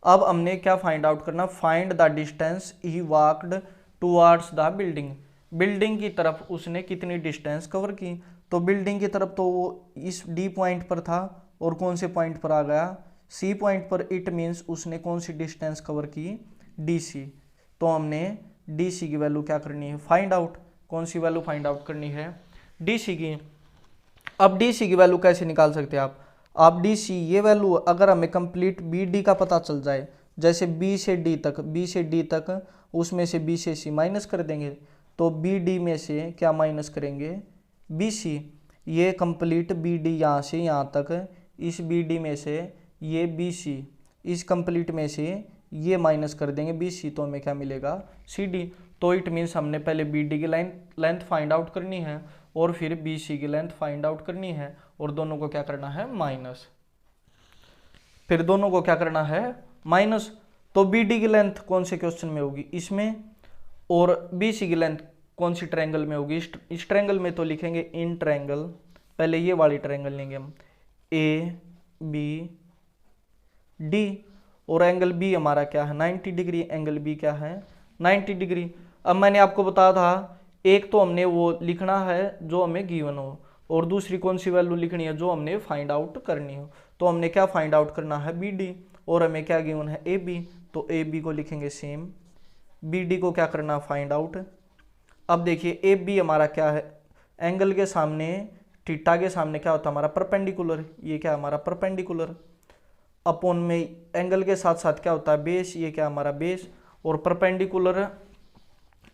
अब हमने क्या फाइंड आउट करना, find the distance he walked towards the building, building की तरफ उसने कितनी डिस्टेंस कवर की। तो बिल्डिंग की तरफ तो वो इस D पॉइंट पर था, और कौन से पॉइंट पर आ गया C पॉइंट पर, इट मीन्स उसने कौन सी डिस्टेंस कवर की DC। तो हमने DC की वैल्यू क्या करनी है फाइंड आउट, कौन सी वैल्यू फाइंड आउट करनी है DC की। अब DC की वैल्यू कैसे निकाल सकते हैं आप DC ये वैल्यू अगर हमें कंप्लीट BD का पता चल जाए, जैसे B से D तक उसमें से B से C माइनस कर देंगे, तो BD में से क्या माइनस करेंगे BC। ये कंप्लीट BD यहाँ से यहाँ तक, इस BD में से ये BC, इस कंप्लीट में से ये माइनस कर देंगे BC, तो हमें क्या मिलेगा CD। तो इट मीन्स हमने पहले BD की लेंथ फाइंड आउट करनी है, और फिर BC की लेंथ फाइंड आउट करनी है, और दोनों को क्या करना है माइनस, फिर दोनों को क्या करना है माइनस। तो BD की लेंथ कौन से क्वेश्चन में होगी इसमें, और BC की लेंथ कौन सी ट्रायंगल में होगी इस ट्रायंगल में, तो लिखेंगे इन ट्रायंगल, पहले ये वाली ट्रायंगल लेंगे हम ABD, और एंगल B हमारा क्या है 90 डिग्री, एंगल B क्या है 90 डिग्री। अब मैंने आपको बताया था एक तो हमने वो लिखना है जो हमें गिवन हो, और दूसरी कौन सी वैल्यू लिखनी है जो हमने फाइंड आउट करनी हो। तो हमने क्या फाइंड आउट करना है BD, और हमें क्या गिवन है AB, तो AB को लिखेंगे सेम, BD को क्या करना फाइंड आउट। अब देखिए AB हमारा क्या है, एंगल के सामने थीटा के सामने क्या होता है हमारा परपेंडिकुलर, ये क्या हमारा परपेंडिकुलर, अपॉन में एंगल के साथ साथ क्या होता है बेस, ये क्या हमारा बेस, और परपेंडिकुलर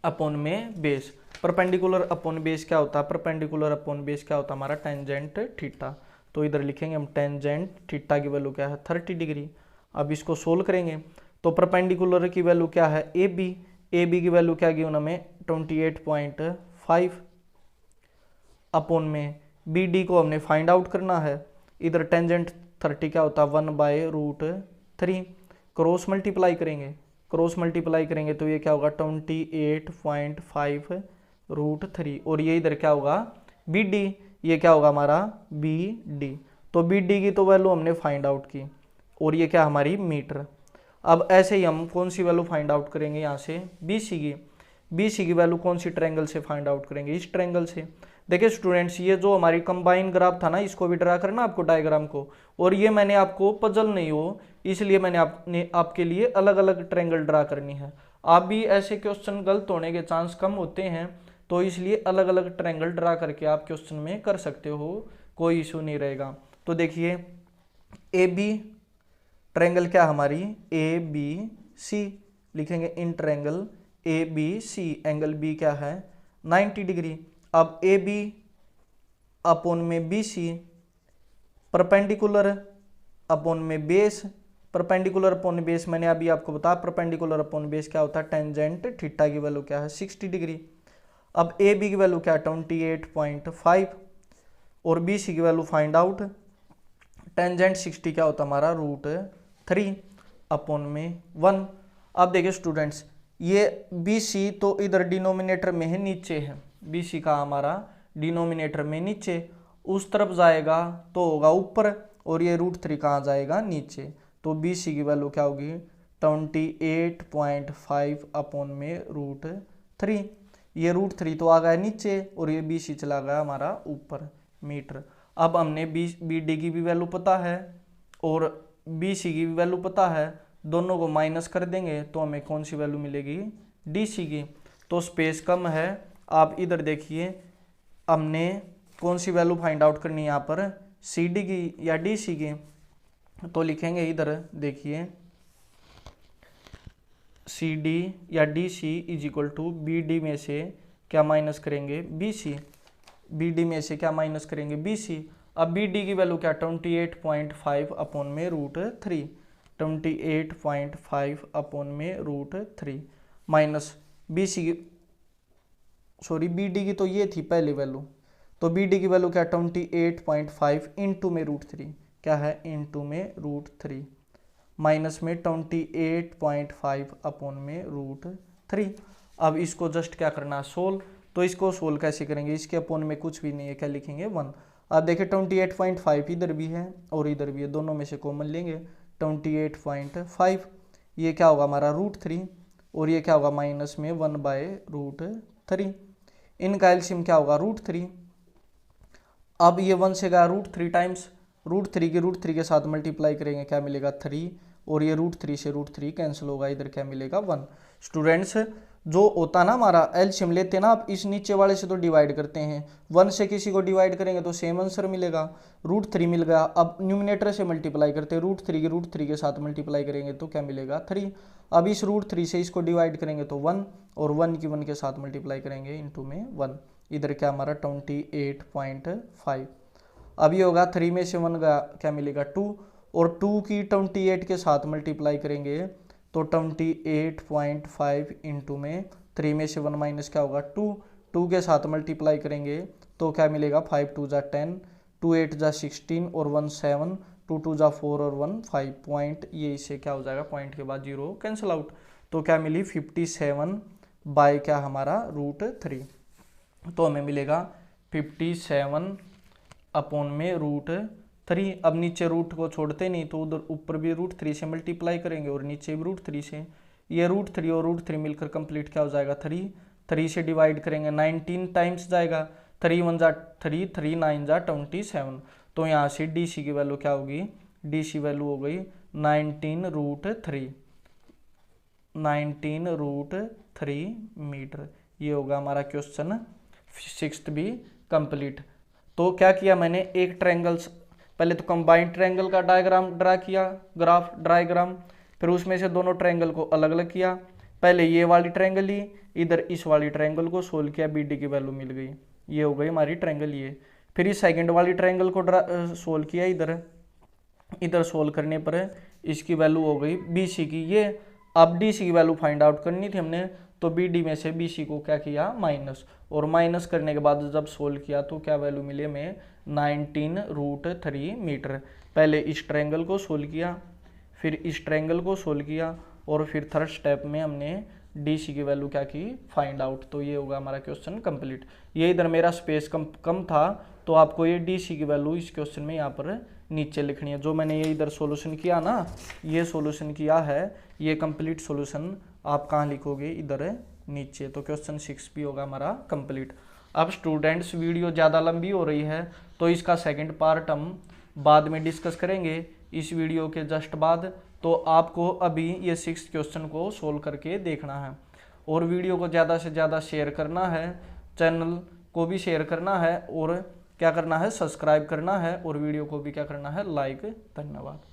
अपॉन में बेस, परपेंडिकुलर अपॉन बेस क्या होता है, परपेंडिकुलर अपॉन बेस क्या होता है हमारा टेंजेंट थीटा। तो इधर लिखेंगे हम टेंजेंट थीटा की वैल्यू क्या है 30 डिग्री। अब इसको सोल्व करेंगे, तो परपेंडिकुलर की वैल्यू क्या है AB की वैल्यू क्या गिवन हमें 28.5 अपॉन में BD को हमने फाइंड आउट करना है। इधर टेंजेंट 30 क्या होता है 1/√3, क्रॉस मल्टीप्लाई करेंगे क्रॉस मल्टीप्लाई करेंगे तो ये क्या होगा 28.5 √3 और ये इधर क्या होगा BD, ये क्या होगा हमारा BD। तो BD की तो वैल्यू हमने फाइंड आउट की और ये क्या हमारी मीटर। अब ऐसे ही हम कौन सी वैल्यू फाइंड आउट करेंगे यहाँ से BC की वैल्यू कौन सी ट्रायंगल से फाइंड आउट करेंगे, इस ट्रायंगल से। देखिए स्टूडेंट्स, ये जो हमारी कंबाइन ग्राफ था ना, इसको भी ड्रा करना आपको डायग्राम को, और ये मैंने आपको पजल नहीं हो इसलिए मैंने आपके लिए अलग अलग ट्रायंगल ड्रा करनी है। आप भी ऐसे क्वेश्चन गलत होने के चांस कम होते हैं, तो इसलिए अलग अलग ट्रायंगल ड्रा करके आप क्वेश्चन में कर सकते हो, कोई इशू नहीं रहेगा। तो देखिए AB ट्रायंगल क्या हमारी ABC लिखेंगे, in triangle ABC angle B क्या है 90 डिग्री। अब AB अपॉन में BC परपेंडिकुलर अपॉन में बेस, परपेंडिकुलर अपॉन बेस मैंने अभी आपको बताया परपेंडिकुलर अपॉन बेस क्या होता है, टेंजेंट थीटा की वैल्यू क्या है 60 डिग्री। अब AB की वैल्यू क्या है 28.5 और BC की वैल्यू फाइंड आउट, टेंजेंट 60 क्या होता है हमारा √3 अपॉन में 1। अब देखिए स्टूडेंट्स, ये BC तो इधर डिनोमिनेटर में है, नीचे है, BC का हमारा डिनोमिनेटर में नीचे, उस तरफ जाएगा तो होगा ऊपर, और ये √3 कहाँ जाएगा नीचे। तो BC की वैल्यू क्या होगी 28.5 अपॉन में √3, ये √3 तो आ गया नीचे और ये BC चला गया हमारा ऊपर मीटर। अब हमने BD की भी वैल्यू पता है और BC की भी वैल्यू पता है, दोनों को माइनस कर देंगे तो हमें कौन सी वैल्यू मिलेगी DC की। तो स्पेस कम है, आप इधर देखिए हमने कौन सी वैल्यू फाइंड आउट करनी है यहाँ पर, CD की या DC की। तो लिखेंगे इधर देखिए CD या DC is equal to BD में से क्या माइनस करेंगे BC, BD में से क्या माइनस करेंगे BC। अब BD की वैल्यू क्या 28.5 अपॉन में √3, 28.5 अपॉन में √3 माइनस BD की तो ये थी पहली वैल्यू, तो BD की वैल्यू क्या 28.5 इंटू में √3 क्या है इंटू में √3 माइनस में 28.5 अपॉन में √3। अब इसको जस्ट क्या करना सोल्व, तो इसको सोल्व कैसे करेंगे, इसके अपॉन में कुछ भी नहीं है, क्या लिखेंगे 1। अब देखिए 28.5 इधर भी है और इधर भी है, दोनों में से कॉमन लेंगे 28.5, ये क्या होगा हमारा √3 और ये क्या होगा माइनस में 1/√3, इनका एलसीएम क्या होगा √3। अब ये 1 से गया √3 टाइम्स, √3 के √3 के साथ मल्टीप्लाई करेंगे क्या मिलेगा 3, और ये √3 से √3 कैंसिल होगा, इधर क्या मिलेगा 1। स्टूडेंट्स, जो होता ना हमारा एलसीएम लेते ना आप, इस नीचे वाले से तो डिवाइड करते हैं, 1 से किसी को डिवाइड करेंगे तो सेम आंसर मिलेगा, √3 मिल गया। अब न्यूमिनेटर से मल्टीप्लाई करते हैं, √3 के √3 के साथ मल्टीप्लाई करेंगे तो क्या मिलेगा 3। अब इस √3 से इसको डिवाइड करेंगे तो 1, और 1 की 1 के साथ मल्टीप्लाई करेंगे इंटू में 1, इधर क्या हमारा 28.5। अब ये होगा 3 में से 1 का क्या मिलेगा 2, और 2 की 28 के साथ मल्टीप्लाई करेंगे तो 28.5 इंटू में 3 में से 1 माइनस क्या होगा 2, 2 के साथ मल्टीप्लाई करेंगे तो क्या मिलेगा 5 2 जा 10, 2 8 जा 16 और 1 7, 2 2 जा 4 और 1 5 पॉइंट, ये इससे क्या हो जाएगा पॉइंट के बाद 0 कैंसिल आउट, तो क्या मिली 57 बाय क्या हमारा √3, तो हमें मिलेगा 57 अपॉन में √3। अब नीचे रूट को छोड़ते नहीं तो उधर ऊपर भी √3 से मल्टीप्लाई करेंगे और नीचे भी √3 से, ये √3 और √3 मिलकर कंप्लीट क्या हो जाएगा 3, 3 से डिवाइड करेंगे 19 टाइम्स जाएगा, 3 1 जा 3, 3 9 जा 27, तो यहाँ से DC की वैल्यू क्या होगी, DC वैल्यू हो गई 19√3, 19√3 मीटर। ये होगा हमारा क्वेश्चन 6th भी कंप्लीट। तो क्या किया मैंने, एक ट्रायंगल्स पहले तो कंबाइंड ट्रायंगल का डायग्राम ड्रा किया, ग्राफ डायग्राम, फिर उसमें से दोनों ट्रायंगल को अलग अलग किया, पहले ये वाली ट्रायंगल ली, इधर इस वाली ट्रायंगल को सोल्व किया, BD की वैल्यू मिल गई, ये हो गई हमारी ट्रायंगल ये। फिर इस सेकंड वाली ट्रायंगल को सोल्व किया, इधर सोल्व करने पर इसकी वैल्यू हो गई BC की ये। अब DC की वैल्यू फाइंड आउट करनी थी हमने, तो BD में से BC को क्या किया माइनस, और माइनस करने के बाद जब सोल्व किया तो क्या वैल्यू मिली हमें 19√3 मीटर। पहले इस ट्रायंगल को सोल्व किया, फिर इस ट्रायंगल को सोल्व किया, और फिर थर्ड स्टेप में हमने डी सी की वैल्यू क्या की, फाइंड आउट। तो ये होगा हमारा क्वेश्चन कंप्लीट। ये इधर मेरा स्पेस कम था, तो आपको ये डी सी की वैल्यू इस क्वेश्चन में यहाँ पर नीचे लिखनी है। जो मैंने ये इधर सॉल्यूशन किया ना, ये सॉल्यूशन किया है, ये कंप्लीट सॉल्यूशन आप कहाँ लिखोगे, इधर नीचे। तो क्वेश्चन 6 भी होगा हमारा कंप्लीट। अब स्टूडेंट्स वीडियो ज़्यादा लंबी हो रही है, तो इसका सेकंड पार्ट हम बाद में डिस्कस करेंगे इस वीडियो के जस्ट बाद। तो आपको अभी ये 6 क्वेश्चन को सोल्व करके देखना है, और वीडियो को ज़्यादा से ज़्यादा शेयर करना है, चैनल को भी शेयर करना है, और क्या करना है, सब्सक्राइब करना है, और वीडियो को भी क्या करना है, लाइक। धन्यवाद।